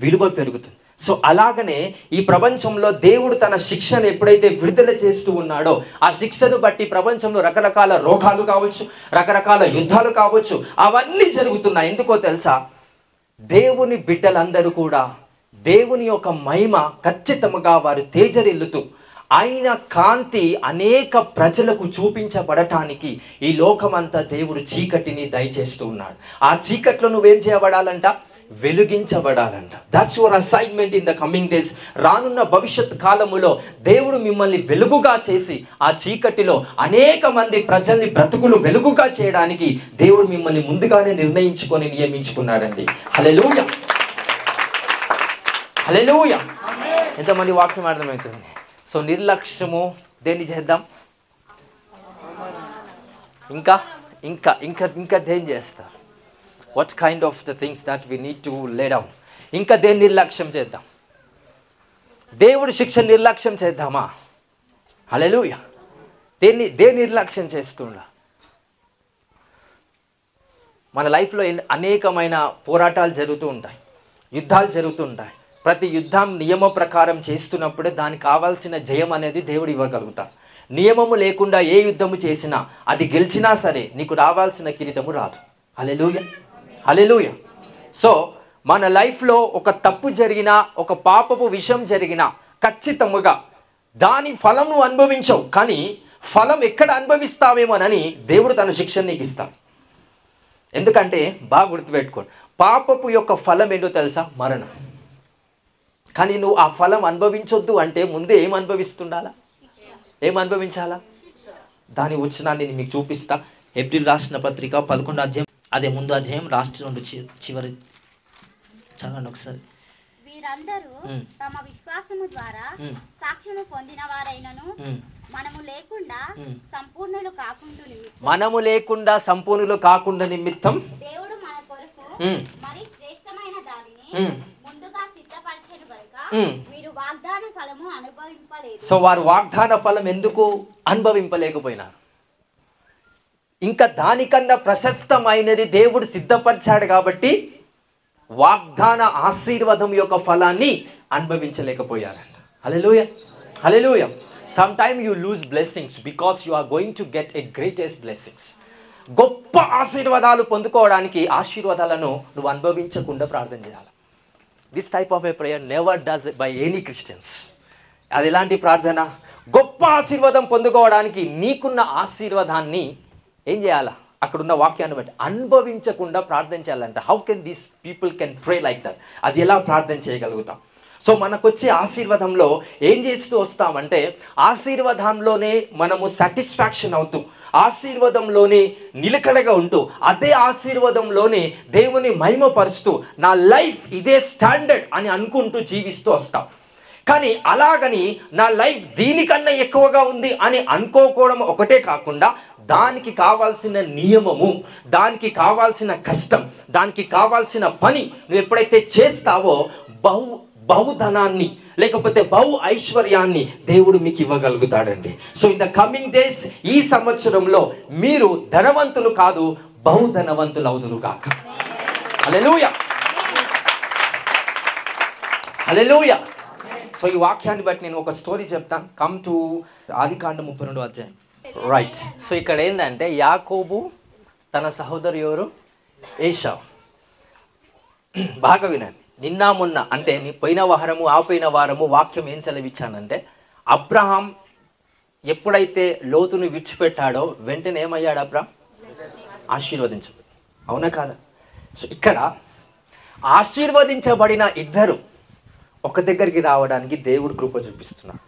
విలువ పెరుగుతుంది. సో అలాగనే ఈ ప్రపంచంలో దేవుడు తన శిక్షను ఎప్పుడైతే విడుదల చేస్తూ ఉన్నాడో ఆ శిక్షను బట్టి ప్రపంచంలో రకరకాల రోగాలు కావచ్చు, రకరకాల యుద్ధాలు కావచ్చు, అవన్నీ జరుగుతున్నాయి. ఎందుకో తెలుసా? దేవుని బిడ్డలందరూ కూడా దేవుని యొక్క మహిమ ఖచ్చితంగా వారు తేజరిల్లుతూ ఆయన కాంతి అనేక ప్రజలకు చూపించబడటానికి ఈ లోకమంతా దేవుడు చీకటిని దయచేస్తూ ఉన్నాడు. ఆ చీకట్లో నువ్వేం చేయబడాలంట? వెలిగించబడాలంట. That's your assignment in the coming days. రానున్న భవిష్యత్ కాలములో దేవుడు మిమ్మల్ని వెలుగుగా చేసి ఆ చీకటిలో అనేక మంది ప్రజల్ని బ్రతుకులు వెలుగుగా చేయడానికి దేవుడు మిమ్మల్ని ముందుగానే నిర్ణయించుకొని నియమించుకున్నాడండి. హల్లెలూయా, హల్లెలూయా. ఎంతమంది వాక్యం అర్థమవుతుంది? సో నిర్లక్ష్యము దేన్ని చేద్దాం? ఇంకా ఇంకా ఇంకా ఇంకా దేని చేస్తారు? What kind of the things that we need to lay down? ఇంకా దేని నిర్లక్ష్యం చేద్దాం? దేవుడి శిక్ష నిర్లక్ష్యం చేద్దామా? హల్లెలూయా. దేని నిర్లక్ష్యం చేస్తుండా? మన లైఫ్లో అనేకమైన పోరాటాలు జరుగుతూ ఉంటాయి, యుద్ధాలు జరుగుతూ ఉంటాయి. ప్రతి యుద్ధం నియమ ప్రకారం చేస్తున్నప్పుడే దానికి కావాల్సిన జయం అనేది దేవుడు ఇవ్వగలుగుతాడు. నియమము లేకుండా ఏ యుద్ధము చేసినా అది గెలిచినా సరే నీకు రావాల్సిన కిరీటము రాదు. హల్లెలూయా, హల్లెలూయా. సో మన లైఫ్లో ఒక తప్పు జరిగినా, ఒక పాపపు విషయం జరిగినా ఖచ్చితంగా దాని ఫలం నువ్వు అనుభవించవు, కానీ ఫలం ఎక్కడ అనుభవిస్తావేమోనని దేవుడు తన శిక్షను నీకు ఇస్తాడు. ఎందుకంటే బాగా గుర్తుపెట్టుకోండి, పాపపు యొక్క ఫలం ఏంటో తెలుసా? మరణం. కానీ నువ్వు ఆ ఫలం అనుభవించొద్దు అంటే ముందే ఏం అనుభవిస్తుండాలా? ఏం అనుభవించాలా? దాని వచనాన్ని నేను మీకు చూపిస్తా. ఏప్రిల్ రాసిన పత్రిక 11వ అధ్యాయం, అదే ముందు అధ్యాయం లాస్ట్ నుండి చివరి చదవండి ఒకసారి. వీరందరూ తమ విశ్వాసము ద్వారా సాక్ష్యము పొందిన వారైనను మనము లేకుండా సంపూర్ణులు కాకుండా నిమిత్తం దేవుడు మన కొరకు మరి శ్రేష్టమైన దానిని ముందుగా సిద్ధపరిచెను గనుక మీరు వాగ్దాన ఫలము అనుభవింపలేదు. సో వారు వాగ్దాన ఫలం ఎందుకు అనుభవింపలేకపోయినారు? ఇంకా దానికన్నా ప్రశస్తమైనది దేవుడు సిద్ధపరిచాడు కాబట్టి వాగ్దాన ఆశీర్వాదం యొక్క ఫలాన్ని అనుభవించలేకపోయారంట. హల్లెలూయా, హల్లెలూయా. Sometimes you lose blessings because you are going to get a greatest blessings. గొప్ప ఆశీర్వాదాలు పొందుకోవడానికి ఆశీర్వాదాలను నువ్వు అనుభవించకుండా ప్రార్థన చేయాలి. This type of a prayer never does by any Christians. అది ఎలాంటి ప్రార్థన? గొప్ప ఆశీర్వాదం పొందుకోవడానికి నీకున్న ఆశీర్వాదాన్ని ఏం చేయాలా? అక్కడున్న వాక్యాన్ని బట్టి అనుభవించకుండా ప్రార్థన చేయాలంట. How can these people can pray like that? అది ఎలా ప్రార్థన చేయగలుగుతాం? సో మనకొచ్చే ఆశీర్వాదంలో ఏం చేస్తూ వస్తామంటే ఆశీర్వాదంలోనే మనము సాటిస్ఫాక్షన్ అవుతూ, ఆశీర్వాదంలోనే నిలకడగా ఉంటూ, అదే ఆశీర్వాదంలోనే దేవుని మహిమపరుస్తూ నా లైఫ్ ఇదే స్టాండర్డ్ అని అనుకుంటూ జీవిస్తూ వస్తాం. కానీ అలాగని నా లైఫ్ దీనికన్నా ఎక్కువగా ఉంది అని అనుకోకపోవడం ఒకటే కాకుండా దానికి కావాల్సిన నియమము, దానికి కావాల్సిన కష్టం, దానికి కావాల్సిన పని నువ్వు ఎప్పుడైతే చేస్తావో బహుధనాన్ని లేకపోతే బహు ఐశ్వర్యాన్ని దేవుడు మీకు ఇవ్వగలుగుతాడండి. So in the coming days, ఈ సంవత్సరంలో మీరు ధనవంతులు కాదు, బహుధనవంతులు అవుదురు గాక. హల్లెలూయా, హల్లెలూయా. సో ఈ వాక్యాన్ని బట్టి నేను ఒక స్టోరీ చెప్తాను. కమ్ టు ఆదికాండం 32వ అధ్యాయం. రైట్. సో ఇక్కడ ఏంటంటే యాకోబు తన సహోదరు ఎవరు? ఏశావు. బాగా వినండి. నిన్న మొన్న అంటే పోయిన వారము ఆపోయిన వారము వాక్యం ఏం సెలవిచ్చానంటే, అబ్రహాం ఎప్పుడైతే లోతును విడిచిపెట్టాడో వెంటనే ఏమయ్యాడు? అబ్రహాం ఆశీర్వదించబడి, అవునా కాదా? సో ఇక్కడ ఆశీర్వదించబడిన ఇద్దరు ఒక దగ్గరికి రావడానికి దేవుడు కృప చూపిస్తున్నాడు.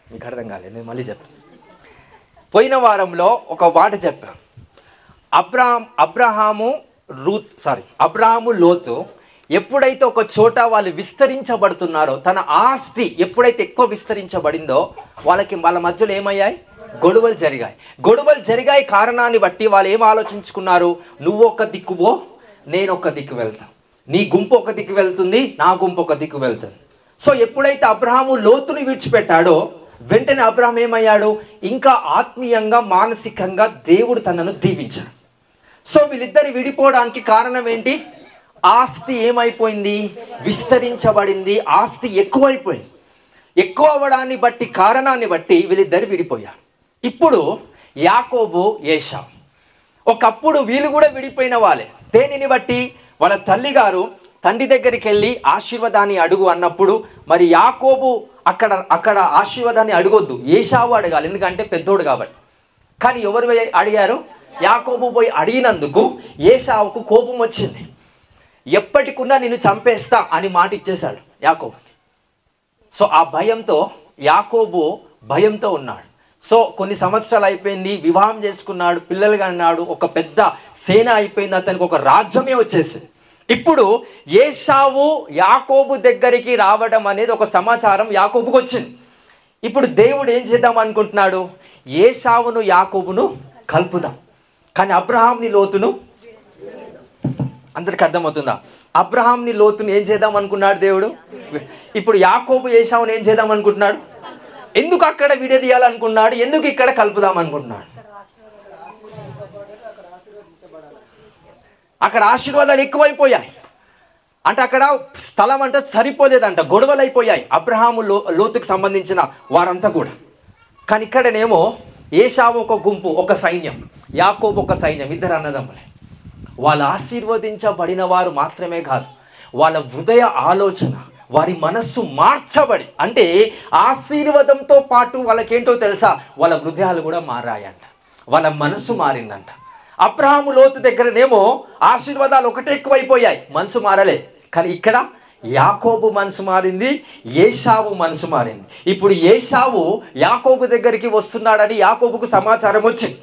మీకు అర్థం కాలేదు, నేను మళ్ళీ చెప్తాను. పోయిన వారంలో ఒక మాట చెప్పాను. అబ్రహాము లోతు ఎప్పుడైతే ఒక చోట వాళ్ళు విస్తరించబడుతున్నారో, తన ఆస్తి ఎప్పుడైతే ఎక్కువ విస్తరించబడిందో వాళ్ళ మధ్యలో ఏమయ్యాయి? గొడవలు జరిగాయి. కారణాన్ని బట్టి వాళ్ళు ఏం ఆలోచించుకున్నారు? నువ్వు ఒక దిక్కువో, నేను ఒక దిక్కు వెళ్తా, నీ గుంపు ఒక దిక్కు వెళ్తుంది, నా గుంపు ఒక దిక్కు వెళ్తుంది. సో ఎప్పుడైతే అబ్రహాము లోతుని విడిచిపెట్టాడో వెంటనే అబ్రహాం ఏమయ్యాడు? ఇంకా ఆత్మీయంగా మానసికంగా దేవుడు తనను దీవించాడు. సో వీళ్ళిద్దరు విడిపోవడానికి కారణం ఏంటి? ఆస్తి ఏమైపోయింది? విస్తరించబడింది, ఆస్తి ఎక్కువైపోయింది. ఎక్కువ అవ్వడాన్ని బట్టి, కారణాన్ని బట్టి వీళ్ళిద్దరు విడిపోయారు. ఇప్పుడు యాకోబు, ఏశావు. ఒకప్పుడు వీళ్ళు కూడా విడిపోయిన వాళ్ళే. దేనిని బట్టి? వాళ్ళ తల్లిగారు తండ్రి దగ్గరికి వెళ్ళి ఆశీర్వాదాన్ని అడుగు అన్నప్పుడు మరి యాకోబు అక్కడ ఆశీర్వాదాన్ని అడగొద్దు, ఏశావు అడగాలి, ఎందుకంటే పెద్దోడు కాబట్టి. కానీ ఎవరు అడిగారు? యాకోబు పోయి అడిగినందుకు ఏశావుకు కోపం వచ్చింది. ఎప్పటికున్నా నిన్ను చంపేస్తా అని మాట ఇచ్చేశాడు యాకోబుకి. సో ఆ భయంతో యాకోబు భయంతో ఉన్నాడు. సో కొన్ని సంవత్సరాలు అయిపోయింది, వివాహం చేసుకున్నాడు, పిల్లలు కన్నాడు, ఒక పెద్ద సేన అయిపోయింది, అతనికి ఒక రాజ్యమే వచ్చేసింది. ఇప్పుడు ఏశావు యాకోబు దగ్గరికి రావడం అనేది ఒక సమాచారం యాకోబుకు వచ్చింది. ఇప్పుడు దేవుడు ఏం చేద్దాం అనుకుంటున్నాడు? ఏశావును యాకోబును కలుపుదాం, కానీ అబ్రహాంని లోతును, అందరికి అర్థమవుతుందా? అబ్రహాంని లోతును ఏం చేద్దాం అనుకున్నాడు దేవుడు? ఇప్పుడు యాకోబు ఏశావును ఏం చేద్దాం అనుకుంటున్నాడు? ఎందుకు అక్కడ విడదీయాలనుకున్నాడు? ఎందుకు ఇక్కడ కలుపుదాం అనుకుంటున్నాడు? అక్కడ ఆశీర్వాదాలు ఎక్కువైపోయాయి అంటే, అక్కడ స్థలం అంటే సరిపోలేదంట, గొడవలు అయిపోయాయి అబ్రహాము లోతుకు సంబంధించిన వారంతా కూడా. కానీ ఇక్కడనేమో ఏశావు ఒక గుంపు, ఒక సైన్యం, యాకోబు ఒక సైన్యం, ఇద్దరు అన్నదమ్ములే. వాళ్ళు ఆశీర్వదించబడిన వారు మాత్రమే కాదు, వాళ్ళ హృదయ ఆలోచన, వారి మనస్సు మార్చబడి, అంటే ఆశీర్వాదంతో పాటు వాళ్ళకేంటో తెలుసా? వాళ్ళ హృదయాలు కూడా మారాయంట, వాళ్ళ మనస్సు మారిందంట. అబ్రహాము లోతు దగ్గరనేమో ఆశీర్వాదాలు ఒకటే ఎక్కువైపోయాయి, మనసు మారలే. కానీ ఇక్కడ యాకోబు మనసు మారింది, ఏశావు మనసు మారింది. ఇప్పుడు ఏశావు యాకోబు దగ్గరికి వస్తున్నాడని యాకోబుకు సమాచారం వచ్చింది.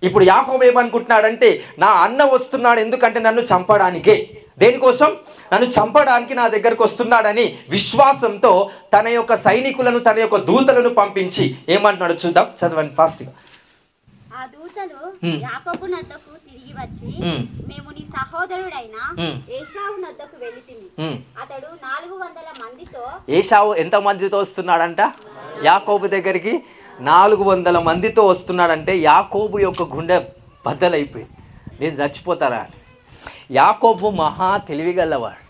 ఇప్పుడు యాకోబు ఏమనుకుంటున్నాడంటే, నా అన్న వస్తున్నాడు, ఎందుకంటే నన్ను చంపడానికే, దేనికోసం? నన్ను చంపడానికి నా దగ్గరకు వస్తున్నాడని విశ్వాసంతో తన యొక్క సైనికులను, తన యొక్క దూతలను పంపించి ఏమంటున్నాడు చూద్దాం, చదవండి ఫాస్ట్గా. ఆ దూతలు యాకోబు నద్దకు తిరిగి వచ్చి, మేము నీ సహోదరుడైన ఏశావు నద్దకు వెళితిమి, అతడు 400 మందితో. ఏశావు ఎంత మందితో వస్తున్నాడంట? యాకోబు దగ్గరికి 400 మందితో వస్తున్నాడంటే యాకోబు యొక్క గుండె బద్దలైపోయింది, నేను చచ్చిపోతారా అని. యాకోబు మహా తెలివిగలవాడు.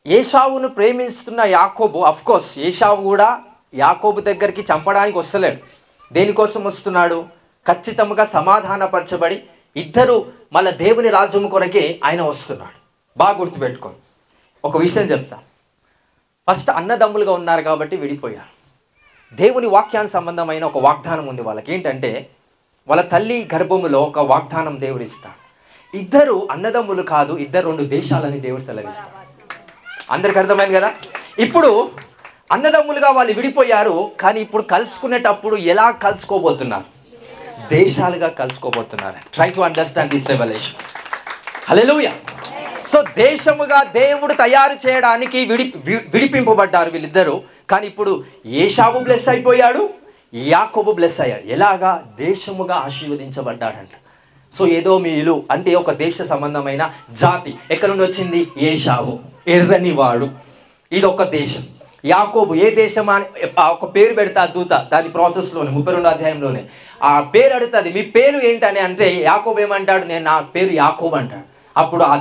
ఏశావును ప్రేమిస్తున్న యాకోబు, అఫ్కోర్స్ ఏశావు కూడా యాకోబు దగ్గరికి చంపడానికి వస్తలేడు. దేనికోసం వస్తున్నాడు? ఖచ్చితంగా సమాధానపరచబడి ఇద్దరు మళ్ళీ దేవుని రాజ్యము కొరకే ఆయన వస్తున్నాడు. బాగా గుర్తుపెట్టుకోండి. ఒక విషయం చెప్తా. ఫస్ట్ అన్నదమ్ములుగా ఉన్నారు కాబట్టి విడిపోయారు. దేవుని వాక్యానికి సంబంధమైన ఒక వాగ్దానం ఉంది వాళ్ళకి. ఏంటంటే వాళ్ళ తల్లి గర్భములో ఒక వాగ్దానం దేవుడు ఇస్తాడు. ఇద్దరు అన్నదమ్ములు కాదు, ఇద్దరు 2 దేశాలని దేవుడు సెలవిస్తాడు. అందరికి అర్థమైంది కదా? ఇప్పుడు అన్నదమ్ములుగా వాళ్ళు విడిపోయారు, కానీ ఇప్పుడు కలుసుకునేటప్పుడు ఎలా కలుసుకోబోతున్నారు? దేశాలుగా కలుసుకోబోతున్నారు. Try to understand this revolution. Hallelujah. So దేశముగా దేవుడు తయారు చేయడానికి విడిపింపబడ్డారు వీళ్ళిద్దరూ. కానీ ఇప్పుడు ఏశావు బ్లెస్ అయిపోయాడు, యాకోబు బ్లెస్ అయ్యాడు. ఎలాగా? దేశముగా ఆశీర్వదించబడ్డాడంట. సో ఏదోమీయులు అంటే ఒక దేశ సంబంధమైన జాతి. ఎక్కడి నుండి వచ్చింది? ఏశావు, ఎర్రని వాడు. ఇది ఒక దేశం. యాకోబు ఏ దేశం అని ఒక పేరు పెడతా దూత, దాని ప్రాసెస్లోనే 32 అధ్యాయంలోనే ఆ పేరు అడుగుతుంది, మీ పేరు ఏంటని. అంటే యాకోబు ఏమంటాడు? నా పేరు యాకోబు అంటాడు. అప్పుడు ఆ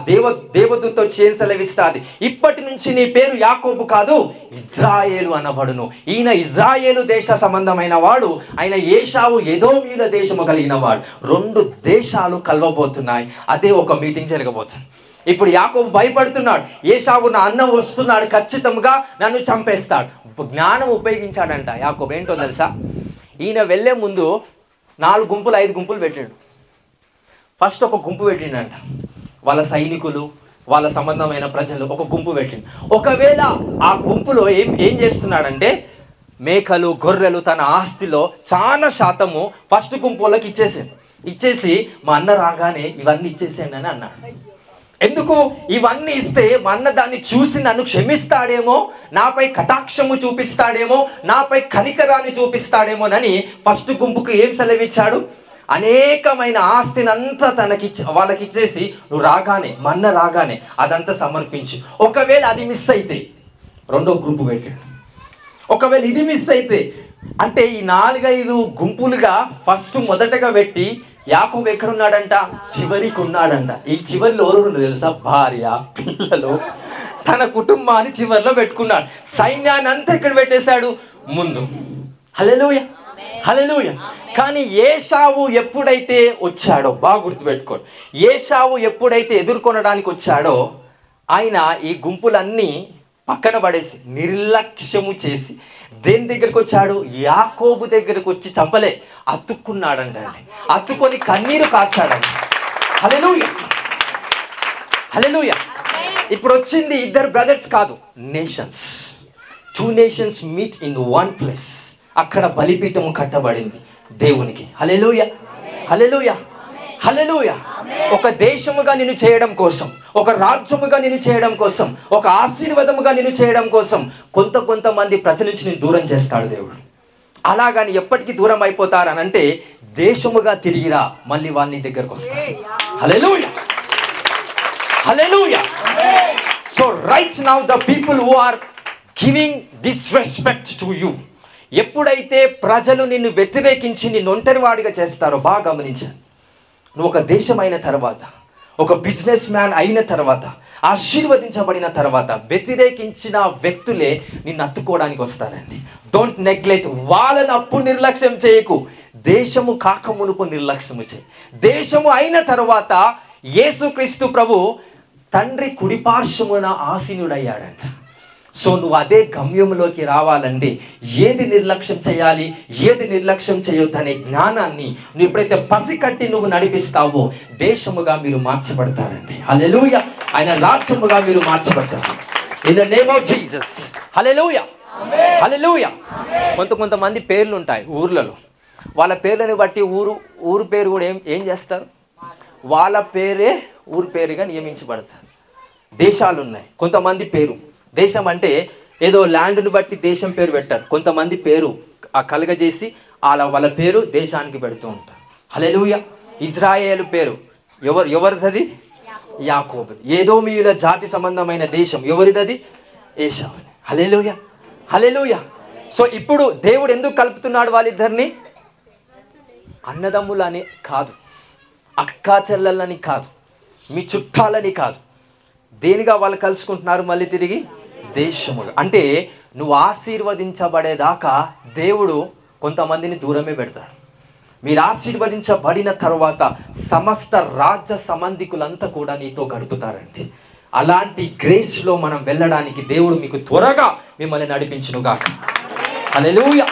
దేవదూత వచ్చి ఏం సెలవిస్తుంది? ఇప్పటి నుంచి నీ పేరు యాకోబు కాదు, ఇజ్రాయేలు అనబడును. ఈయన ఇజ్రాయేలు దేశ సంబంధమైన వాడు, ఆయన ఏశావు ఎదోమీయుల దేశము కలిగిన వాడు. 2 దేశాలు కలవబోతున్నాయి. అదే ఒక మీటింగ్ జరగబోతుంది. ఇప్పుడు యాకోబు భయపడుతున్నాడు. ఏశావు నా అన్న వస్తున్నాడు, ఖచ్చితంగా నన్ను చంపేస్తాడు. జ్ఞానం ఉపయోగించాడంట యాకోబు. ఏంటో తెలుసా? ఈయన వెళ్ళే ముందు 4 గుంపులు 5 గుంపులు పెట్టాడు. ఫస్ట్ ఒక గుంపు పెట్టిండంట, వాళ్ళ సైనికులు, వాళ్ళ సంబంధమైన ప్రజలు ఒక గుంపు పెట్టిండు. ఒకవేళ ఆ గుంపులో ఏం చేస్తున్నాడంటే మేకలు, గొర్రెలు, తన ఆస్తిలో చాలా శాతము ఫస్ట్ గుంపు వాళ్ళకి ఇచ్చేసి మా అన్న రాగానే ఇవన్నీ ఇచ్చేసేయండి అని అన్నాడు. ఎందుకు? ఇవన్నీ ఇస్తే మా అన్న దాన్ని చూసి నన్ను క్షమిస్తాడేమో, నాపై కటాక్షము చూపిస్తాడేమో, నాపై కనికరాన్ని చూపిస్తాడేమోనని ఫస్ట్ గుంపుకు ఏం సెలవిచ్చాడు? అనేకమైన ఆస్తిని అంతా వాళ్ళకి ఇచ్చేసి నువ్వు రాగానే, మా అన్న రాగానే అదంతా సమర్పించు. ఒకవేళ అది మిస్ అయితే రెండో గ్రూపు పెట్టాడు. ఒకవేళ ఇది మిస్ అయితే అంటే ఈ 4-5 గుంపులుగా ఫస్ట్ మొదటగా పెట్టి యాకోబు ఎక్కడున్నాడంట? చివరికి ఉన్నాడంట. ఈ చివరిలో ఎవరు తెలుసా? భార్య, పిల్లలు, తన కుటుంబాన్ని చివరిలో పెట్టుకున్నాడు. సైన్యాన్ని అంతా ఎక్కడ పెట్టేశాడు? ముందు. హల్లెలూయా, హల్లెలూయా. కానీ ఏశావు ఎప్పుడైతే వచ్చాడో, బాగా గుర్తుపెట్టుకోండి, ఏశావు ఎప్పుడైతే ఎదుర్కొనడానికి వచ్చాడో ఆయన ఈ గుంపులన్నీ పక్కన పడేసి నిర్లక్ష్యము చేసి దేని దగ్గరికి వచ్చాడు? యాకోబు దగ్గరకు వచ్చి చంపలే, అతుక్కున్నాడంట. అతుక్కొని కన్నీరు కార్చాడంట. హల్లెలూయా, హల్లెలూయా. ఇప్పుడు వచ్చింది 2 బ్రదర్స్ కాదు, nations. 2 nations meet in 1 place. అక్కడ బలిపీఠము కట్టబడింది దేవునికి. హల్లెలూయా, హల్లెలూయా, హల్లెలూయా. ఒక దేశముగా నిన్ను చేయడం కోసం, ఒక రాజ్యముగా నిన్ను చేయడం కోసం, ఒక ఆశీర్వాదముగా నిన్ను చేయడం కోసం కొంతమంది ప్రజల నుంచి నేను దూరం చేస్తాడు దేవుడు. అలాగని ఎప్పటికీ దూరం అయిపోతారనంటే దేశముగా తిరిగిరా, మళ్ళీ వాళ్ళ నీ దగ్గరకు వస్తారు. Hallelujah, hallelujah. So right now the people who are giving disrespect to you, ఎప్పుడైతే ప్రజలు నిన్ను వ్యతిరేకించి నిన్ను ఒంటరివాడిగా చేస్తారో, బాగా గమనించాను. నువ్వు ఒక దేశం అయిన తర్వాత, ఒక బిజినెస్ మ్యాన్ అయిన తర్వాత, ఆశీర్వదించబడిన తర్వాత వ్యతిరేకించిన వ్యక్తులే నిన్ను అత్తుకోవడానికి వస్తారండి. Don't neglect. వాళ్ళని అప్పుడు నిర్లక్ష్యం చేయకు. దేశము కాక మునుపు నిర్లక్ష్యము చేయి. దేశము అయిన తర్వాత యేసుక్రీస్తు ప్రభు తండ్రి కుడిపార్శ్వమున ఆసీనుడయ్యాడంట. సో నువ్వు అదే గమ్యంలోకి రావాలంటే ఏది నిర్లక్ష్యం చేయాలి, ఏది నిర్లక్ష్యం చేయొద్దనే జ్ఞానాన్ని నువ్వు ఎప్పుడైతే పసికట్టి నువ్వు నడిపిస్తావో దేశముగా మీరు మార్చబడతారండి. హల్లెలూయా. ఆయన రాజ్యముగా మీరు మార్చబడతారు. In the name of Jesus. Hallelujah, hallelujah. కొంతమంది పేర్లు ఉంటాయి ఊర్లలో. వాళ్ళ పేర్లను బట్టి ఊరు పేరు కూడా ఏం చేస్తారు? వాళ్ళ పేరే ఊరు పేరుగా నియమించబడతారు. దేశాలు ఉన్నాయి. కొంతమంది పేరు దేశం అంటే ఏదో ల్యాండ్ని బట్టి దేశం పేరు పెట్టారు. కొంతమంది పేరు కలగజేసి వాళ్ళ పేరు దేశానికి పెడుతూ ఉంటారు. హల్లెలూయా. ఇజ్రాయేలు పేరు ఎవరిది? యాకోబు. ఏదోమీయుల జాతి సంబంధమైన దేశం ఎవరిది? ఏశావు. హల్లెలూయా, హల్లెలూయా. సో ఇప్పుడు దేవుడు ఎందుకు కలుపుతున్నాడు వాళ్ళిద్దరిని? అన్నదమ్ములని కాదు, అక్కా చెల్లెళ్ళని కాదు, మీ చుట్టాలని కాదు. దేనిగా వాళ్ళు కలుసుకుంటున్నారు? మళ్ళీ తిరిగి దేశములు. అంటే నువ్వు ఆశీర్వదించబడేదాకా దేవుడు కొంతమందిని దూరమే పెడతాడు. మీరు ఆశీర్వదించబడిన తర్వాత సమస్త రాజ్య సంబంధికులంతా కూడా నీతో గడుపుతారండి. అలాంటి గ్రేస్లో మనం వెళ్ళడానికి దేవుడు మీకు త్వరగా మిమ్మల్ని నడిపించునుగాక. హల్లెలూయా,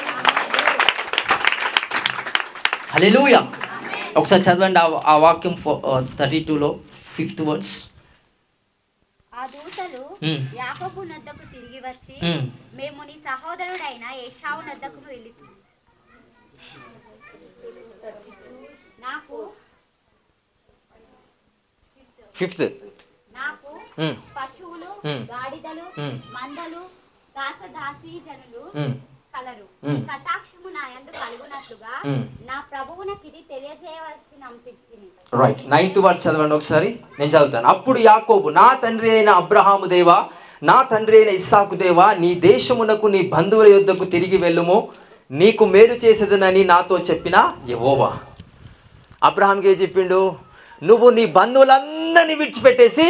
హల్లెలూయా. ఒకసారి చదవండి ఆ వాక్యం 32లో 5th వర్డ్స్. ఆ దూతలు యాకోబు నొద్దకు తిరిగి వచ్చి, మేము నీ సహోదరుడైన ఏశావు నొద్దకు వెళ్ళితిమి. నాకు పశువులు, గాడిదలు, మందలు, దాసదాసీ జనులు కలరు. కటాక్షము నా యందు కలుగునట్లుగా నా ప్రభువునకు ఇది తెలియజేయవలసిన అనిపించింది. రైట్, 9th వర్స్ చదవండి ఒకసారి, నేను చదువుతాను. అప్పుడు యాకోబు, నా తండ్రి అయిన అబ్రహాము దేవా, నా తండ్రి అయిన ఇస్సాకు దేవా, నీ దేశమునకు నీ బంధువుల యొద్దకు తిరిగి వెళ్ళుము, నీకు మేలు చేసేదనని నాతో చెప్పిన యెహోవా. అబ్రహాంకి ఏం చెప్పిండు? నువ్వు నీ బంధువులందరినీ విడిచిపెట్టేసి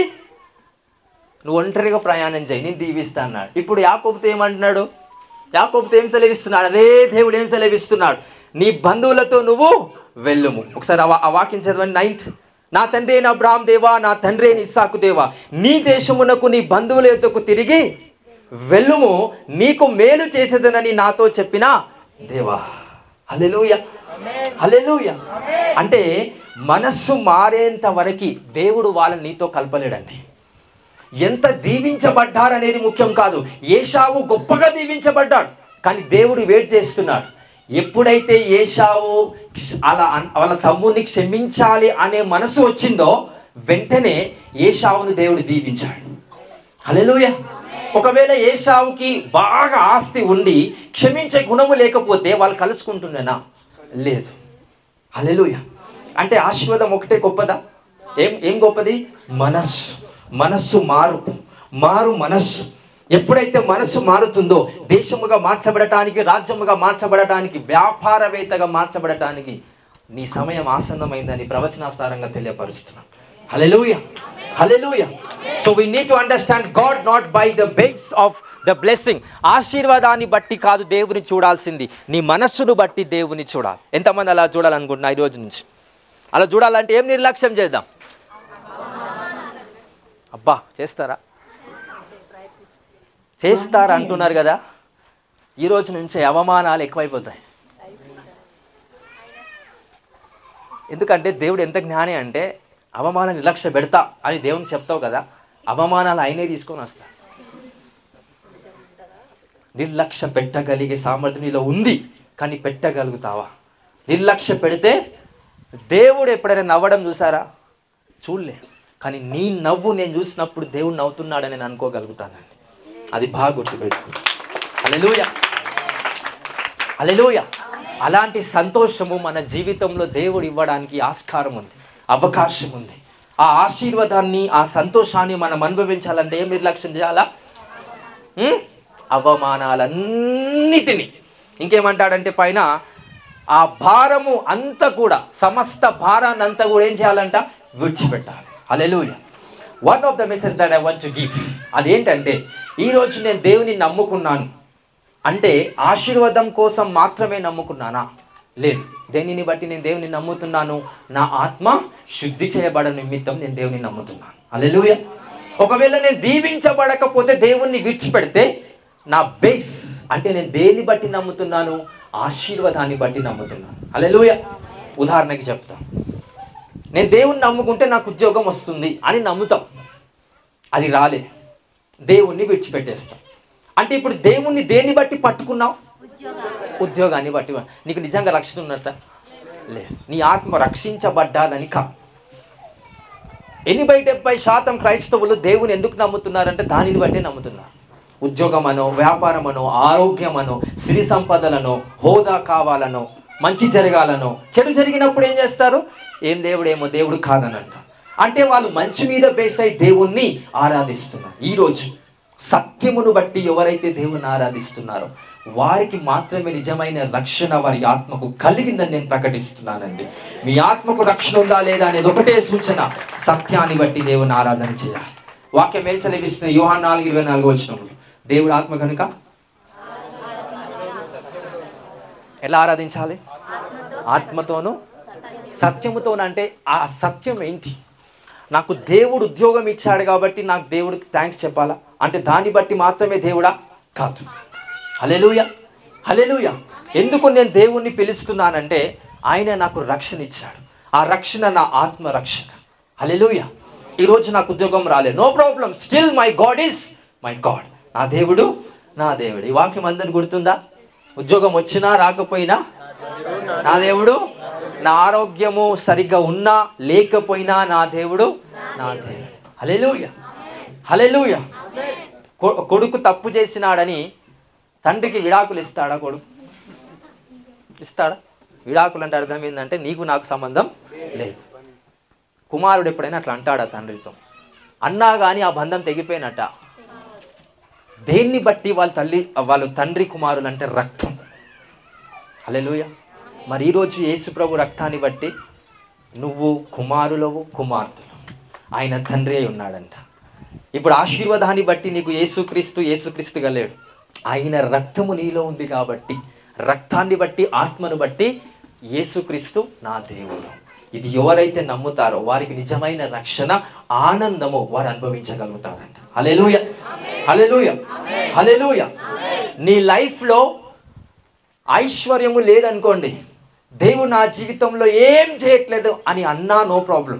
నువ్వు ఒంటరిగా ప్రయాణం చేయి, నేను దీవిస్తా అన్నాడు. ఇప్పుడు యాకోబుతో ఏమంటున్నాడు? యాకోబుతో ఏం సెలవిస్తున్నాడు? అదే దేవుడు ఏం సెలవిస్తున్నాడు? నీ బంధువులతో నువ్వు వెళ్ళుము. ఒకసారి ఆ వాక్యం చదవండి. 9th, నా తండ్రి అయిన అబ్రహాం దేవా, నా తండ్రి అయిన ఇస్సాకు దేవా, నీ దేశమునకు నీ బంధువుల యొద్దకు తిరిగి వెళ్ళుము, నీకు మేలు చేసేదనని నాతో చెప్పిన దేవా. హల్లెలూయా, హల్లెలూయా. అంటే మనస్సు మారేంత వరకు దేవుడు వాళ్ళని నీతో కలపలేడండి. ఎంత దీవించబడ్డారనేది ముఖ్యం కాదు. ఏశావు గొప్పగా దీవించబడ్డాడు, కానీ దేవుడు వెయిట్ చేస్తున్నాడు. ఎప్పుడైతే ఏశావు అలా వాళ్ళ తమ్ముడిని క్షమించాలి అనే మనసు వచ్చిందో వెంటనే ఏశావును దేవుడు దీవించాడు. హల్లెలూయా. ఒకవేళ ఏశావుకి బాగా ఆస్తి ఉండి క్షమించే గుణము లేకపోతే వాళ్ళు కలుసుకుంటున్నానా? లేదు. హల్లెలూయా. అంటే ఆశీర్వాదం ఒకటే గొప్పదా? ఏం గొప్పది? మనస్సు మారు మనస్సు. ఎప్పుడైతే మనస్సు మారుతుందో దేశముగా మార్చబడటానికి, రాజ్యముగా మార్చబడటానికి, వ్యాపారవేత్తగా మార్చబడటానికి నీ సమయం ఆసన్నమైందని ప్రవచనాస్తారంగా తెలియపరుస్తున్నాను. హల్లెలూయా, హల్లెలూయా. So we need to understand God not by the base of the blessing. ఆశీర్వాదాన్ని బట్టి కాదు దేవుని చూడాల్సింది, నీ మనస్సును బట్టి దేవుని చూడాలి. ఎంతమంది అలా చూడాలనుకుంటున్నా ఈ రోజు నుంచి? అలా చూడాలంటే ఏం నిర్లక్ష్యం చేద్దాం? అబ్బా, చేస్తారా అంటున్నారు కదా. ఈ రోజు నుంచే అవమానాలు ఎక్కువైపోతాయి. ఎందుకంటే దేవుడు ఎంత జ్ఞాని అంటే, అవమానం నిర్లక్ష్య పెడతా అని దేవుని చెప్తావు కదా, అవమానాలు ఆయనే తీసుకొని వస్తా. నిర్లక్ష్య పెట్టగలిగే సామర్థ్యం నీలో ఉంది, కానీ పెట్టగలుగుతావా? నిర్లక్ష్య పెడితే దేవుడు ఎప్పుడైనా నవ్వడం చూసారా? చూడలే. కానీ నీ నవ్వు నేను చూసినప్పుడు దేవుడు నవ్వుతున్నాడని నేను అనుకోగలుగుతానండి. అది బాగా గుర్తుపెట్టుకో. హల్లెలూయా, హల్లెలూయా. అలాంటి సంతోషము మన జీవితంలో దేవుడు ఇవ్వడానికి ఆస్కారం ఉంది, అవకాశం ఉంది. ఆ ఆశీర్వాదాన్ని, ఆ సంతోషాన్ని మనం అనుభవించాలంటే ఏం నిర్లక్ష్యం చేయాలా? అవమానాలన్నిటినీ. ఇంకేమంటాడంటే పైన ఆ భారము అంతా కూడా, సమస్త భారాన్ని అంతా కూడా ఏం చేయాలంట? విడిచిపెట్టాలి. హల్లెలూయా. One of the message that I want to give, అదేంటంటే, ఈరోజు నేను దేవుని నమ్ముకున్నాను అంటే ఆశీర్వాదం కోసం మాత్రమే నమ్ముకున్నానా? లేదు. దేనిని బట్టి నేను దేవుని నమ్ముతున్నాను? నా ఆత్మ శుద్ధి చేయబడ నిమిత్తం నేను దేవుని నమ్ముతున్నాను. హల్లెలూయా. ఒకవేళ నేను దీవించబడకపోతే, దేవుణ్ణి విడిచిపెడితే, నా బేస్ అంటే నేను దేన్ని బట్టి నమ్ముతున్నాను? ఆశీర్వాదాన్ని బట్టి నమ్ముతున్నాను. హల్లెలూయా. ఉదాహరణకి చెప్తాను. నేను దేవుణ్ణి నమ్ముకుంటే నాకు ఉద్యోగం వస్తుంది అని నమ్ముతాం, అది రాలే, దేవుణ్ణి విడిచిపెట్టేస్తాం. అంటే ఇప్పుడు దేవుణ్ణి దేన్ని బట్టి పట్టుకున్నావు? ఉద్యోగాన్ని బట్టి. నీకు నిజంగా రక్షణ ఉన్నట్ట? లేదు. నీ ఆత్మ రక్షించబడ్డాదని కాదు. 80-70% క్రైస్తవులు దేవుని ఎందుకు నమ్ముతున్నారంటే దానిని బట్టే నమ్ముతున్నారు. ఉద్యోగమనో, వ్యాపారమనో, ఆరోగ్యమనో, సిరి సంపదలనో, హోదా కావాలనో, మంచి జరగాలనో. చెడు జరిగినప్పుడు ఏం చేస్తారు? ఏం దేవుడేమో దేవుడు కాదనంట. అంటే వాళ్ళు మంచి మీద బేస్ అయి దేవుణ్ణి ఆరాధిస్తున్నారు. ఈరోజు సత్యమును బట్టి ఎవరైతే దేవుణ్ణి ఆరాధిస్తున్నారో వారికి మాత్రమే నిజమైన రక్షణ వారి ఆత్మకు కలిగిందని నేను ప్రకటిస్తున్నానండి. మీ ఆత్మకు రక్షణ ఉందా లేదా అనేది ఒకటే సూచన. సత్యాన్ని బట్టి దేవుని ఆరాధన చేయాలి. వాక్యం ఏం సెలవిస్తుంది? యోహాను 4:24 దేవుడు ఆత్మ కనుక ఎలా ఆరాధించాలి? ఆత్మతోను సత్యముతోను. అంటే ఆ సత్యం ఏంటి? నాకు దేవుడు ఉద్యోగం ఇచ్చాడు కాబట్టి నాకు దేవుడికి థ్యాంక్స్ చెప్పాలా అంటే దాన్ని బట్టి మాత్రమే దేవుడా? కాదు. హల్లెలూయా, హల్లెలూయా. ఎందుకు నేను దేవుణ్ణి పిలుస్తున్నానంటే ఆయన నాకు రక్షణ ఇచ్చాడు. ఆ రక్షణ నా ఆత్మ రక్షణ. హల్లెలూయా. ఈరోజు నాకు ఉద్యోగం రాలేదు, no problem, still my God is my God. నా దేవుడు నా దేవుడు. ఈ వాక్యం అందరికి గుర్తుందా? ఉద్యోగం వచ్చినా రాకపోయినా నా దేవుడు, నా ఆరోగ్యము సరిగ్గా ఉన్నా లేకపోయినా నా దేవుడు నా దేవుడు. హల్లెలూయా, హల్లెలూయా. కొడుకు తప్పు చేసినాడని తండ్రికి విడాకులు ఇస్తాడా కొడుకు? ఇస్తాడా? విడాకులు అంటే అర్థం ఏంటంటే నీకు నాకు సంబంధం లేదు. కుమారుడు ఎప్పుడైనా అట్లా అంటాడా తండ్రితో? అన్నా కానీ ఆ బంధం తెగిపోయినట్ట. దేన్ని బట్టి వాళ్ళు తండ్రి కుమారులు అంటే రక్తం. హల్లెలూయా. మరి ఈరోజు యేసు ప్రభు రక్తాన్ని బట్టి నువ్వు కుమారులవు, కుమార్తెలు, ఆయన తండ్రి అయి ఉన్నాడంట. ఇప్పుడు ఆశీర్వాదాన్ని బట్టి నీకు యేసుక్రీస్తుగా లేడు. ఆయన రక్తము నీలో ఉంది కాబట్టి, రక్తాన్ని బట్టి, ఆత్మను బట్టి యేసుక్రీస్తు నా దేవుడు. ఇది ఎవరైతే నమ్ముతారో వారికి నిజమైన రక్షణ, ఆనందము వారు అనుభవించగలుగుతారంట. హల్లెలూయా, హల్లెలూయా, హల్లెలూయా. నీ లైఫ్లో ఐశ్వర్యము లేదనుకోండి, దేవుడు నా జీవితంలో ఏం చేయట్లేదు అని అన్నా నో ప్రాబ్లం.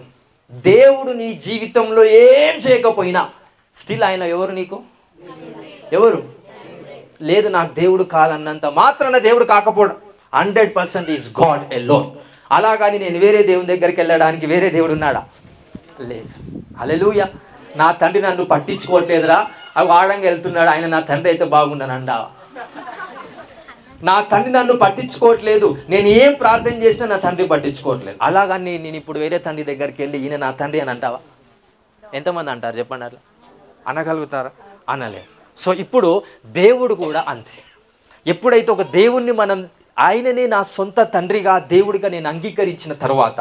దేవుడు నీ జీవితంలో ఏం చేయకపోయినా స్టిల్ ఆయన ఎవరు? నీకు ఎవరు? లేదు నాకు దేవుడు కాదన్నంత మాత్రాన దేవుడు కాకపోవడం 100% ఈజ్ గాడ్ ఎలోన్. అలాగని నేను వేరే దేవుని దగ్గరికి వెళ్ళడానికి వేరే దేవుడు ఉన్నాడా? లేదు. హల్లెలూయా. నా తండ్రి నన్ను పట్టించుకోవట్లేదురా, అవి ఆడంగా వెళ్తున్నాడు, ఆయన నా తండ్రి అయితే బాగున్నాను అంటావా? నా తండ్రి నన్ను పట్టించుకోవట్లేదు, నేను ఏం ప్రార్థన చేసినా నా తండ్రి పట్టించుకోవట్లేదు, అలాగని నేను ఇప్పుడు వేరే తండ్రి దగ్గరికి వెళ్ళి ఈయన నా తండ్రి అని అంటావా? ఎంతమంది అంటారు చెప్పండి? అట్లా అనగలుగుతారా? అనలేరు. సో ఇప్పుడు దేవుడు కూడా అంతే. ఎప్పుడైతే ఒక దేవుణ్ణి మనం ఆయననే నా సొంత తండ్రిగా, దేవుడిగా నేను అంగీకరించిన తర్వాత,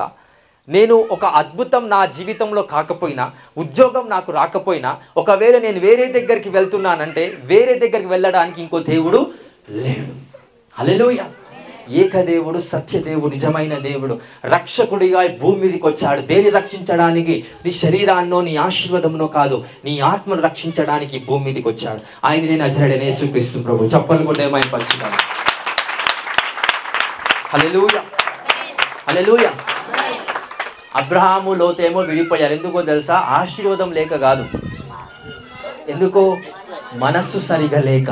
నేను ఒక అద్భుతం నా జీవితంలో కాకపోయినా, ఉద్యోగం నాకు రాకపోయినా, ఒకవేళ నేను వేరే దగ్గరికి వెళ్తున్నానంటే వేరే దగ్గరికి వెళ్ళడానికి ఇంకో దేవుడు లేడు. హల్లెలూయా. ఏకదేవుడు, సత్యదేవుడు, నిజమైన దేవుడు రక్షకుడిగా భూమి మీదకి వచ్చాడు. దేన్ని రక్షించడానికి? నీ శరీరాన్నో నీ ఆశీర్వాదంలో కాదు, నీ ఆత్మను రక్షించడానికి భూమి మీదకి వచ్చాడు. ఆయన నేను నజరేయుడైన యేసుక్రీస్తు ప్రభు. చప్పలు కూడా ఏమైనా పంచుతాను. హల్లెలూయా, హల్లెలూయా. అబ్రహాము, లోతేమో విడిపోయారు. ఎందుకో తెలుసా? ఆశీర్వాదం లేక కాదు. ఎందుకో? మనస్సు సరిగా లేక.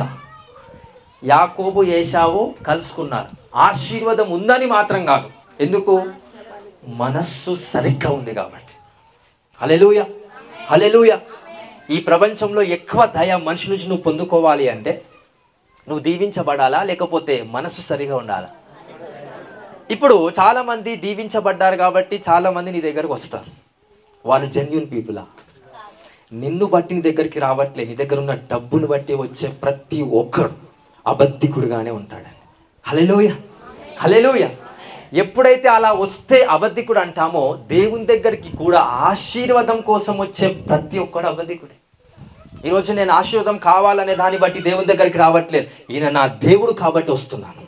యాకోబు, ఏశావు కలుసుకున్నారు. ఆశీర్వాదం ఉందని మాత్రం కాదు. ఎందుకు? మనస్సు సరిగ్గా ఉంది కాబట్టి. హల్లెలూయా, హల్లెలూయా. ఈ ప్రపంచంలో ఎక్కువ దయ మనిషి నుంచి నువ్వు పొందుకోవాలి అంటే నువ్వు దీవించబడాలా, లేకపోతే మనస్సు సరిగా ఉండాలా? ఇప్పుడు చాలామంది దీవించబడ్డారు కాబట్టి చాలామంది నీ దగ్గరకు వస్తారు. వాళ్ళు జెన్యూన్ పీపులా? నిన్ను బట్టి నీ దగ్గరికి రావట్లే, నీ దగ్గర ఉన్న డబ్బును బట్టి వచ్చే ప్రతి ఒక్కరు అబద్ధికుడుగానే ఉంటాడండి. హల్లెలూయా, హల్లెలూయా. ఎప్పుడైతే అలా వస్తే అబద్ధికుడు అంటామో, దేవుని దగ్గరికి కూడా ఆశీర్వాదం కోసం వచ్చే ప్రతి ఒక్కడు అబద్ధికుడే. ఈరోజు నేను ఆశీర్వాదం కావాలనే దాన్ని బట్టి దేవుని దగ్గరికి రావట్లేదు. ఈయన నా దేవుడు కాబట్టి వస్తున్నాను,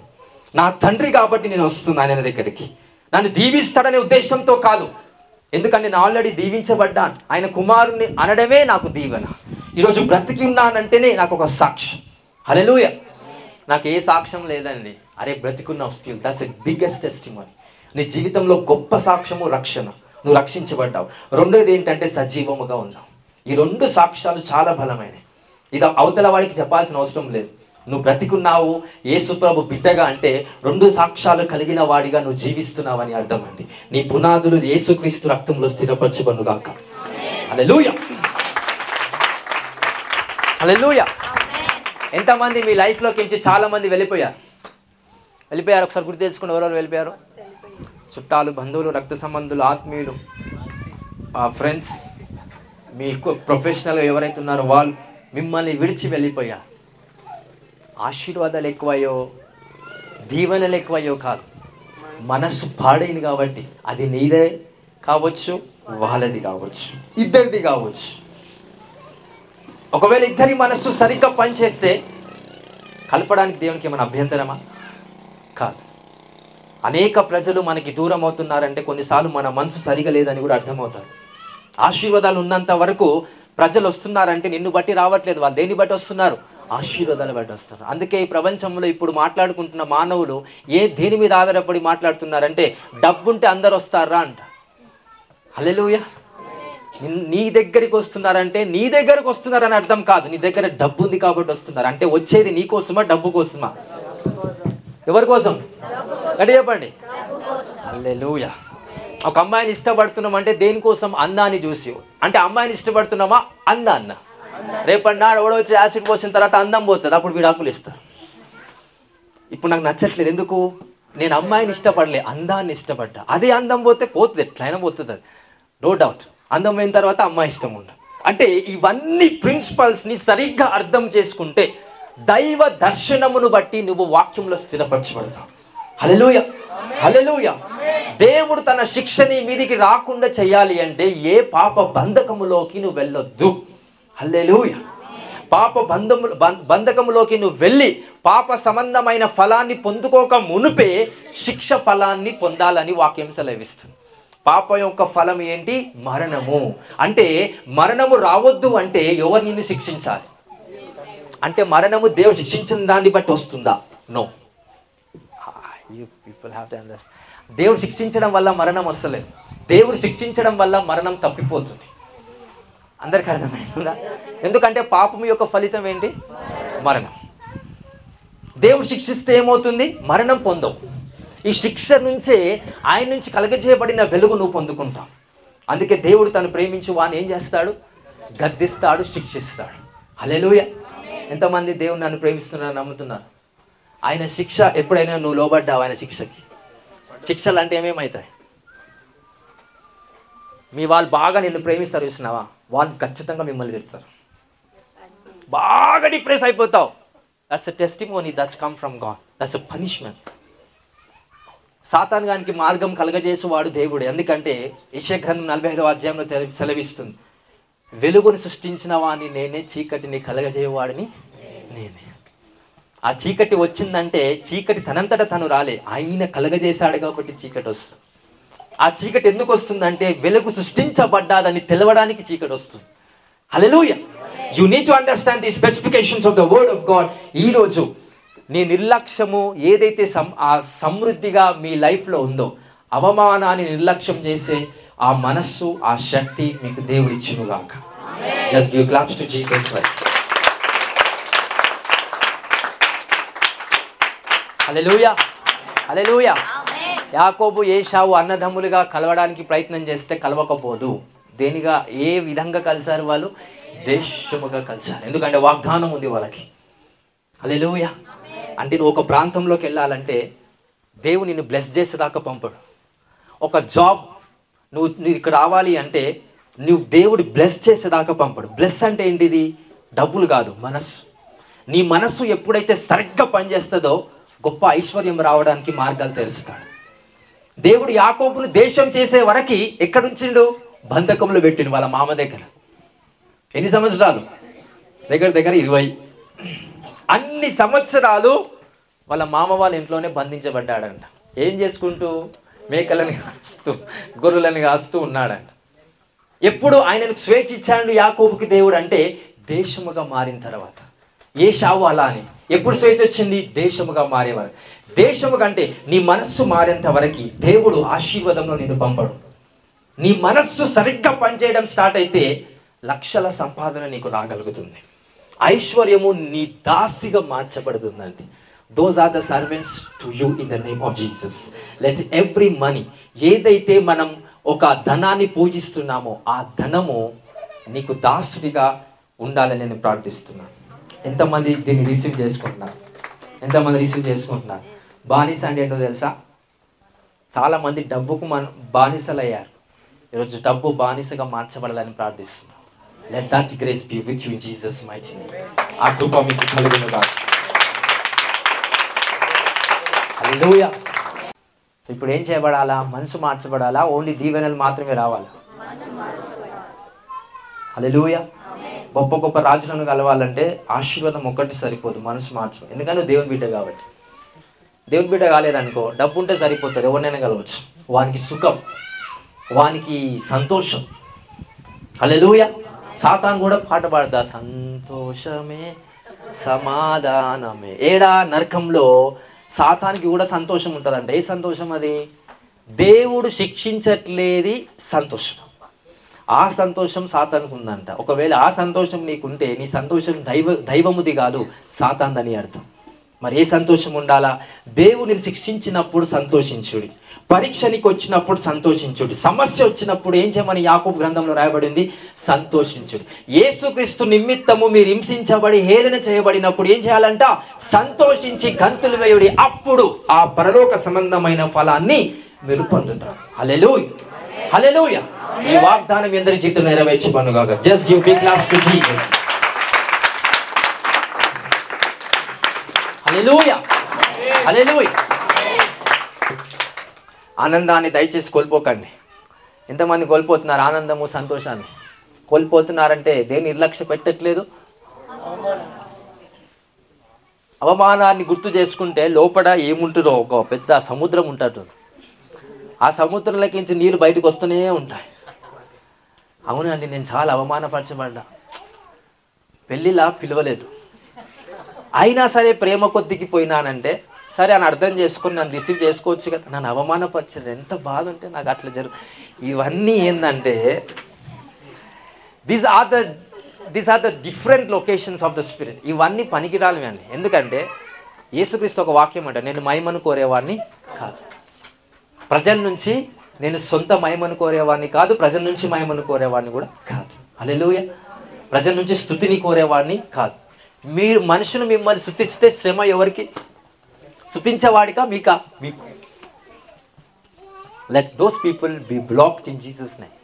నా తండ్రి కాబట్టి నేను వస్తున్నాను ఆయన దగ్గరికి. నన్ను దీవిస్తాడనే ఉద్దేశంతో కాదు, ఎందుకంటే నేను ఆల్రెడీ దీవించబడ్డాను. ఆయన కుమారుణ్ణి అనడమే నాకు దీవెన. ఈరోజు బ్రతికి ఉన్నానంటేనే నాకు ఒక సాక్ష్యం. హల్లెలూయా. నాకు ఏ సాక్ష్యం లేదండి. అరే బ్రతికున్నావు, still that's a biggest testimony. నీ జీవితంలో గొప్ప సాక్ష్యము రక్షణ, నువ్వు రక్షించబడ్డావు. రెండోది ఏంటంటే సజీవముగా ఉన్నావు. ఈ రెండు సాక్ష్యాలు చాలా బలమైనవి. ఇది అవతల వాడికి చెప్పాల్సిన అవసరం లేదు. నువ్వు బ్రతికున్నావు, యేసు ప్రభు బిడ్డగా అంటే రెండు సాక్ష్యాలు కలిగిన వాడిగా నువ్వు జీవిస్తున్నావు అని అర్థం అండి. నీ పునాదులు యేసుక్రీస్తు రక్తంలో స్థిరపరచుకొనుగాక. హల్లెలూయా, హల్లెలూయా. ఎంతమంది మీ లైఫ్లోకి నుంచి చాలామంది వెళ్ళిపోయారు? ఒకసారి గుర్తు తెచ్చుకుని ఎవరెవరు వెళ్ళిపోయారు? చుట్టాలు, బంధువులు, రక్త సంబంధులు, ఆత్మీయులు, ఫ్రెండ్స్, మీ ప్రొఫెషనల్గా ఎవరైతే ఉన్నారో వాళ్ళు మిమ్మల్ని విడిచి వెళ్ళిపోయారు. ఆశీర్వాదాలు ఎక్కువయ్యో, దీవెనలు ఎక్కువయ్యో కాదు, మనస్సు పాడైంది కాబట్టి. అది నీదే కావచ్చు, వాళ్ళది కావచ్చు, ఇద్దరిది కావచ్చు. ఒకవేళ ఇద్దరి మనస్సు సరిగ్గా పనిచేస్తే కలపడానికి దేవునికి ఏమైనా అభ్యంతరమా? కాదు. అనేక ప్రజలు మనకి దూరం అవుతున్నారంటే కొన్నిసార్లు మన మనసు సరిగా లేదని కూడా అర్థమవుతారు. ఆశీర్వాదాలు ఉన్నంత వరకు ప్రజలు వస్తున్నారంటే నిన్ను బట్టి రావట్లేదు, వాళ్ళు దేన్ని బట్టి వస్తున్నారు? ఆశీర్వాదాలు బట్టి వస్తారు. అందుకే ఈ ప్రపంచంలో ఇప్పుడు మాట్లాడుకుంటున్న మానవులు దేని మీద ఆధారపడి మాట్లాడుతున్నారంటే డబ్బుంటే అందరు వస్తారా అంట. హల్లెలూయా. నీ దగ్గరికి వస్తున్నారంటే నీ దగ్గరకు వస్తున్నారని అర్థం కాదు, నీ దగ్గర డబ్బు ఉంది కాబట్టి వస్తున్నారు. అంటే వచ్చేది నీ కోసమా, డబ్బు కోసమా? ఎవరి కోసం? అంటే చెప్పండి. హల్లెలూయా. ఒక అమ్మాయిని ఇష్టపడుతున్నాం అంటే దేనికోసం? అందాన్ని చూసి. అంటే అమ్మాయిని ఇష్టపడుతున్నామా? అన్న రేపటి నాడు ఎవడో వచ్చి యాసిడ్ పోసిన తర్వాత అందం పోతుంది, అప్పుడు విడాకులు ఇస్తారు. ఇప్పుడు నాకు నచ్చట్లేదు. ఎందుకు? నేను అమ్మాయిని ఇష్టపడలే, అందాన్ని ఇష్టపడ్డా. అదే అందం పోతే పోతుంది, ఎట్లయినా పోతుంది, అది నో డౌట్. అందం పోయిన తర్వాత అమ్మాయి ఇష్టం ఉండదు. అంటే ఇవన్నీ ప్రిన్సిపల్స్ని సరిగ్గా అర్థం చేసుకుంటే దైవ దర్శనమును బట్టి నువ్వు వాక్యంలో స్థిరపరచబడతావు. హల్లెలూయా, హల్లెలూయా. దేవుడు తన శిక్షని మీదికి రాకుండా చేయాలి అంటే ఏ పాప బంధకములోకి నువ్వు వెళ్ళొద్దు. హల్లెలూయా. పాప బంధకములోకి నువ్వు వెళ్ళి పాప సంబంధమైన ఫలాన్ని పొందుకోక మునుపే శిక్ష ఫలాన్ని పొందాలని వాక్యం సెలవిస్తుంది. పాప యొక్క ఫలం ఏంటి? మరణము. అంటే మరణము రావద్దు అంటే ఎవరు నిన్ను శిక్షించాలి? అంటే మరణము దేవుడు శిక్షించిన దాన్ని బట్టి వస్తుందా? No. People have to understand. దేవుడు శిక్షించడం వల్ల మరణం వస్తలేదు, దేవుడు శిక్షించడం వల్ల మరణం తప్పిపోతుంది. అందరికీ అర్థమైందా? ఎందుకంటే పాపం యొక్క ఫలితం ఏంటి? మరణం. దేవుడు శిక్షిస్తే ఏమవుతుంది? మరణం పొందవు. ఈ శిక్ష నుంచే ఆయన నుంచి కలగజేయబడిన వెలుగు నువ్వు పొందుకుంటావు. అందుకే దేవుడు తను ప్రేమించి వాడిని ఏం చేస్తాడు? గద్దిస్తాడు, శిక్షిస్తాడు. హల్లెలూయా. ఎంతమంది దేవుడు నన్ను ప్రేమిస్తున్నారు, నమ్ముతున్నారు? ఆయన శిక్ష ఎప్పుడైనా నువ్వు లోబడ్డావు ఆయన శిక్షకి? శిక్షలు అంటే ఏమేమవుతాయి? మీ వాళ్ళు బాగా నిన్ను ప్రేమిస్తారు చూసినావా, వాళ్ళు ఖచ్చితంగా మిమ్మల్ని తిడతారు. బాగా డిప్రెస్ అయిపోతావు. That's a testimony that's come from God. That's a punishment. సాతాను గానికి మార్గం కలగజేసేవాడు దేవుడే. ఎందుకంటే యెషయా గ్రంథం 45వ అధ్యాయంలో సెలవిస్తుంది, వెలుగును సృష్టించిన వాడిని నేనే, చీకటిని కలగజేయవాడిని నేనే. ఆ చీకటి వచ్చిందంటే చీకటి తనంతట తను రాలే, ఆయన కలగజేశాడు కాబట్టి చీకటి వస్తుంది. ఆ చీకటి ఎందుకు వస్తుందంటే వెలుగు సృష్టించబడ్డాదని తెలవడానికి చీకటి వస్తుంది. హల్లెలూయా. You need to understand the specifications of the word of God. ఈరోజు నీ నిర్లక్ష్యము ఏదైతే సమృద్ధిగా మీ లైఫ్లో ఉందో, అవమానాన్ని నిర్లక్ష్యం చేసే ఆ మనస్సు, ఆ శక్తి మీకు దేవుడు ఇచ్చునుగాక. Just give claps to Jesus Christ. హల్లెలూయా, హల్లెలూయా. యాకోబు ఏశావు అన్నదమ్ములుగా కలవడానికి ప్రయత్నం చేస్తే కలవకపోదు. దేనిగా, ఏ విధంగా కలిశారు వాళ్ళు? దేశముగా కలిశారు. ఎందుకంటే వాగ్దానం ఉంది వాళ్ళకి. హల్లెలూయా. అంటే నువ్వు ఒక ప్రాంతంలోకి వెళ్ళాలంటే దేవుడు నిన్ను బ్లెస్ చేసేదాకా పంపడు. ఒక జాబ్ నువ్వు ఇక్కడ రావాలి అంటే నువ్వు దేవుడు బ్లెస్ చేసేదాకా పంపడు. బ్లెస్ అంటే ఏంటిది? డబ్బులు కాదు, మనస్సు. నీ మనస్సు ఎప్పుడైతే సరిగ్గా పనిచేస్తుందో గొప్ప ఐశ్వర్యం రావడానికి మార్గాలు తెలుస్తాడు. దేవుడు యాకోబును దేశం చేసే వరకు ఎక్కడుంచిండు? బంధకంలో పెట్టిండు వాళ్ళ మామ దగ్గర. ఎన్ని సంవత్సరాలు? దగ్గర దగ్గర 20. అన్ని సంవత్సరాలు వాళ్ళ మామ వాళ్ళ ఇంట్లోనే బంధించబడ్డాడంట. ఏం చేసుకుంటూ? మేకలను కాస్తూ, గొర్రెలను కాస్తూ ఉన్నాడంట. ఎప్పుడు ఆయనకు స్వేచ్ఛ ఇచ్చాడు యాకోబుకి దేవుడు అంటే దేశముగా మారిన తర్వాత. ఏశావు అలానే. ఎప్పుడు స్వేచ్ఛ వచ్చింది? దేశముగా మారేవారు. దేశము కంటే నీ మనస్సు మారేంత వరకు దేవుడు ఆశీర్వాదంలో నిన్ను పంపడు. నీ మనస్సు సరిగ్గా పనిచేయడం స్టార్ట్ అయితే లక్షల సంపాదన నీకు రాగలుగుతుంది. ఐశ్వర్యము నీ దాసిగా మార్చబడుతుందండి. Those are the servants to you in the name of Jesus. Let's every money, ఏదైతే మనం ఒక ధనాన్ని పూజిస్తున్నామో ఆ ధనము నీకు దాసుడిగా ఉండాలని నేను ప్రార్థిస్తున్నాను. ఎంతమంది దీన్ని రిసీవ్ చేసుకుంటున్నారు? ఎంతమంది రిసీవ్ చేసుకుంటున్నారు? బానిస అంటే ఏంటో తెలుసా? చాలామంది డబ్బుకు బానిసలు అయ్యారు. ఈరోజు డబ్బు బానిసగా మార్చబడాలని ప్రార్థిస్తున్నాను. Let that grace be with you in Jesus mighty name. ఆ కృప మీకు కలుగునుగాక. హల్లెలూయా. సో ఇప్పుడు ఏం చేయబడాలా? మనసు మార్చబడాలా? ఓన్లీ దీవెనలు మాత్రమే రావాలా? హల్లెలూయా. గొప్ప గొప్ప రాజులను కలవాలంటే ఆశీర్వాదం ఒక్కటి సరిపోదు, మనసు మార్చబడి. ఎందుకంటే దేవుని బిడ్డ కాబట్టి. దేవుని బిడ్డ కాలేదనుకో, డబ్బు ఉంటే సరిపోతారు, ఎవరినైనా కలవచ్చు. వానికి సుఖం, వానికి సంతోషం. హల్లెలూయా. సాతాను కూడా పాట పాడతా, సంతోషమే సమాధానమే. ఏడా నరకంలో సాతానికి కూడా సంతోషం ఉంటుందంట. ఏ సంతోషం అది? దేవుడు శిక్షించట్లేది సంతోషం. ఆ సంతోషం సాతానికి ఉందంట. ఒకవేళ ఆ సంతోషం నీకుంటే నీ సంతోషం దైవముది కాదు, సాతాన్దని అర్థం. మరి ఏ సంతోషం ఉండాలా? దేవుని శిక్షించినప్పుడు సంతోషించుడి, పరీక్షనికి వచ్చినప్పుడు సంతోషించుడి, సమస్య వచ్చినప్పుడు ఏం చేయమని యాకోబు గ్రంథంలో రాయబడింది? సంతోషించుడి. యేసుక్రీస్తు నిమిత్తము మీరు హింసించబడి హేళన చేయబడినప్పుడు ఏం చేయాలంట? సంతోషించి గంతులు వేయుడి, అప్పుడు ఆ పరలోక సంబంధమైన ఫలాన్ని మీరు పొందుతారు. హల్లెలూయా, హల్లెలూయా. ఈ వాగ్దానం అందరి జీవితంలో నెరవేర్చబడుగాక. Just give big claps to Jesus. హల్లెలూయా, హల్లెలూయా. ఆనందాన్ని దయచేసి కోల్పోకండి. ఎంతమంది కోల్పోతున్నారు ఆనందము, సంతోషాన్ని? కోల్పోతున్నారంటే దేన్ని నిర్లక్ష్య పెట్టట్లేదు? అవమానాన్ని గుర్తు చేసుకుంటే లోపల ఏముంటుందో ఒక పెద్ద సముద్రం ఉంటుంది. ఆ సముద్రంలోకించి నీళ్ళు బయటకు వస్తూనే ఉంటాయి. అవునండి, నేను చాలా అవమానపరచబడ్డా, పెళ్ళిలా పిలవలేదు, అయినా సరే ప్రేమ కొద్దికి పోయినానంటే సరే అని అర్థం చేసుకొని నన్ను రిసీవ్ చేసుకోవచ్చు కదా. నన్ను అవమానపరిచారు, ఎంత బాధ ఉంటే నాకు అట్లా ఇవన్నీ ఏంటంటే these are the different locations of the spirit. ఇవన్నీ పనికిరాలివి అండి. ఎందుకంటే యేసుక్రీస్తు ఒక వాక్యం అంట, నేను మహిమను కోరేవాడిని కాదు, ప్రజల నుంచి నేను సొంత మహిమను కోరేవాడిని కాదు, ప్రజల నుంచి మహిమను కోరేవాడిని కూడా కాదు. హల్లెలూయా. ప్రజల నుంచి స్తుతిని కోరేవాడిని కాదు. మీరు మనుషులు మిమ్మల్ని స్తుతిస్తే శ్రమ ఎవరికి? స్తుతించేవాడికా మీకా? మీకు. Let those people be blocked in Jesus name.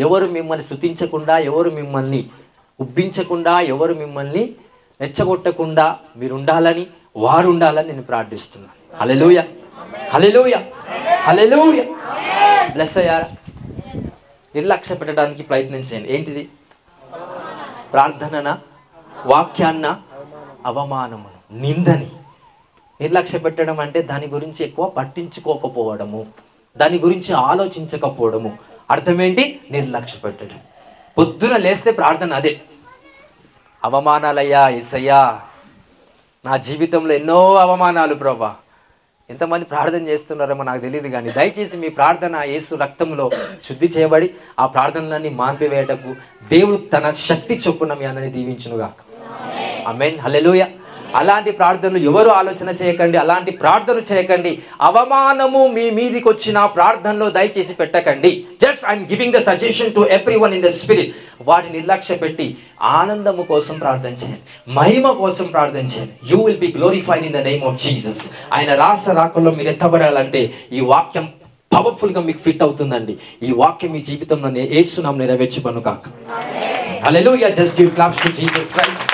ఎవరు మిమ్మల్ని స్తుతించకుండా, ఎవరు మిమ్మల్ని ఉబ్బించకుండా, ఎవరు మిమ్మల్ని రెచ్చగొట్టకుండా మీరు ఉండాలని, వారు ఉండాలని నేను ప్రార్థిస్తున్నాను. హల్లెలూయా, హల్లెలూయా, హల్లెలూయా. బ్లెస్ అయ్యారా? నిర్లక్ష్య పెట్టడానికి ప్రయత్నం చేయండి. ఏంటిది? ప్రార్థనన, వాక్యాన్న, అవమానమును, నిందని. నిర్లక్ష్య పెట్టడం అంటే దాని గురించి ఎక్కువ పట్టించుకోకపోవడము, దాని గురించి ఆలోచించకపోవడము. అర్థం ఏంటి? నిర్లక్ష్య పెట్టడం. పొద్దున లేస్తే ప్రార్థన అదే, అవమానాలయ్యా యేసయ్యా, నా జీవితంలో ఎన్నో అవమానాలు ప్రభా. ఎంతమంది ప్రార్థన చేస్తున్నారేమో నాకు తెలియదు, కానీ దయచేసి మీ ప్రార్థన యేసు రక్తంలో శుద్ధి చేయబడి ఆ ప్రార్థనలన్నీ మాన్పివేయటకు దేవుడు తన శక్తి చొప్పున మీ అందరినీ దీవించునుగాక. ఆమేన్, హల్లెలూయా. అలాంటి ప్రార్థనలు ఎవరు ఆలోచన చేయకండి, అలాంటి ప్రార్థన చేయకండి. అవమానము మీ మీదికి వచ్చిన ప్రార్థనలో దయచేసి పెట్టకండి. Just I'm giving the suggestion to everyone in the spirit. వాటిని నిర్లక్ష్య పెట్టి ఆనందము కోసం ప్రార్థన చేయండి, మహిమ కోసం ప్రార్థన చేయండి. You will be glorified in the name of Jesus. ఆయన రాకల్లో మీరు ఎత్తబడాలంటే ఈ వాక్యం పవర్ఫుల్గా మీకు ఫిట్ అవుతుందండి. ఈ వాక్యం మీ జీవితంలో యేసు నామమున నెరవేర్చబడును గాక. హల్లెలూయా. Just give claps to Jesus Christ.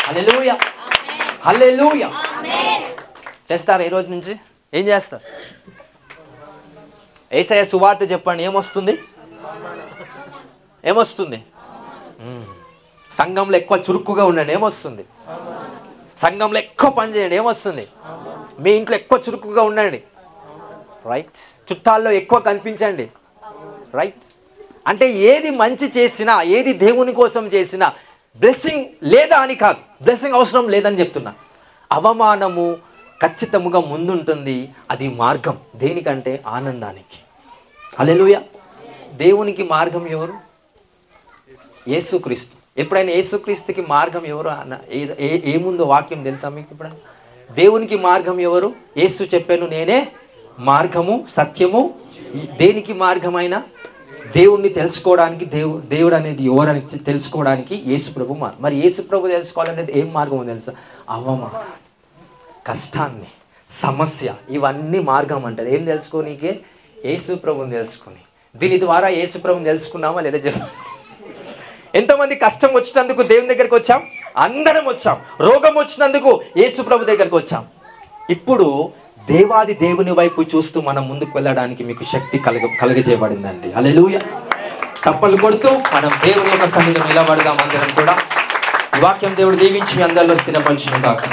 హల్లెలూయా, హల్లెలూయా. చేస్తారా? ఈ రోజు నుంచి ఏం చేస్తారు? యేసయ్య సువార్త చెప్పండి, ఏమొస్తుంది? ఏమొస్తుంది? సంఘంలో ఎక్కువ చురుకుగా ఉండండి, ఏమొస్తుంది? సంఘంలో ఎక్కువ పని చేయండి, ఏమొస్తుంది? మీ ఇంట్లో ఎక్కువ చురుకుగా ఉండండి, రైట్. చుట్టాల్లో ఎక్కువ కనిపించండి, రైట్. అంటే ఏది మంచి చేసినా, ఏది దేవుని కోసం చేసినా బ్లెస్సింగ్ లేదా అని కాదు, బ్లెస్సింగ్ అవసరం లేదని చెప్తున్నా. అవమానము ఖచ్చితంగా ముందుంటుంది. అది మార్గం దేనికంటే? ఆనందానికి. హల్లెలూయా. దేవునికి మార్గం ఎవరు? యేసుక్రీస్తు. ఎప్పుడైనా యేసుక్రీస్తుకి మార్గం ఎవరు ఏముందో వాక్యం తెలుసా మీకు? ఎప్పుడైనా దేవునికి మార్గం ఎవరు? యేసు చెప్పాను, నేనే మార్గము సత్యము. దేనికి మార్గమైనా? దేవుణ్ణి తెలుసుకోవడానికి, దేవుడు అనేది ఎవరని తెలుసుకోవడానికి యేసు ప్రభు మరి యేసు ప్రభు తెలుసుకోవాలనేది ఏం మార్గమో తెలుసా? అవమానం, కష్టాన్ని, సమస్య, ఇవన్నీ మార్గం అంటారు. ఏం తెలుసుకోనికే? యేసు ప్రభుని తెలుసుకొని. దీని ద్వారా యేసు ప్రభుని తెలుసుకున్నామా లేదా చెప్పండి? ఎంతమంది కష్టం వచ్చినందుకు దేవుని దగ్గరికి వచ్చాం? అందరం వచ్చాం. రోగం వచ్చినందుకు యేసు ప్రభు దగ్గరికి వచ్చాం. ఇప్పుడు దేవాది దేవుని వైపు చూస్తూ మనం ముందుకు వెళ్ళడానికి మీకు శక్తి కలుగజేయబడిందండి. హల్లెలూయా. తప్పలు కొడుతూ మనం దేవుని యొక్క సన్నిధిలో నిలబడదాం. అందరం కూడా వాక్యం దేవుడు దీవించి మీ అందరిలో స్థిరపరచును గాక.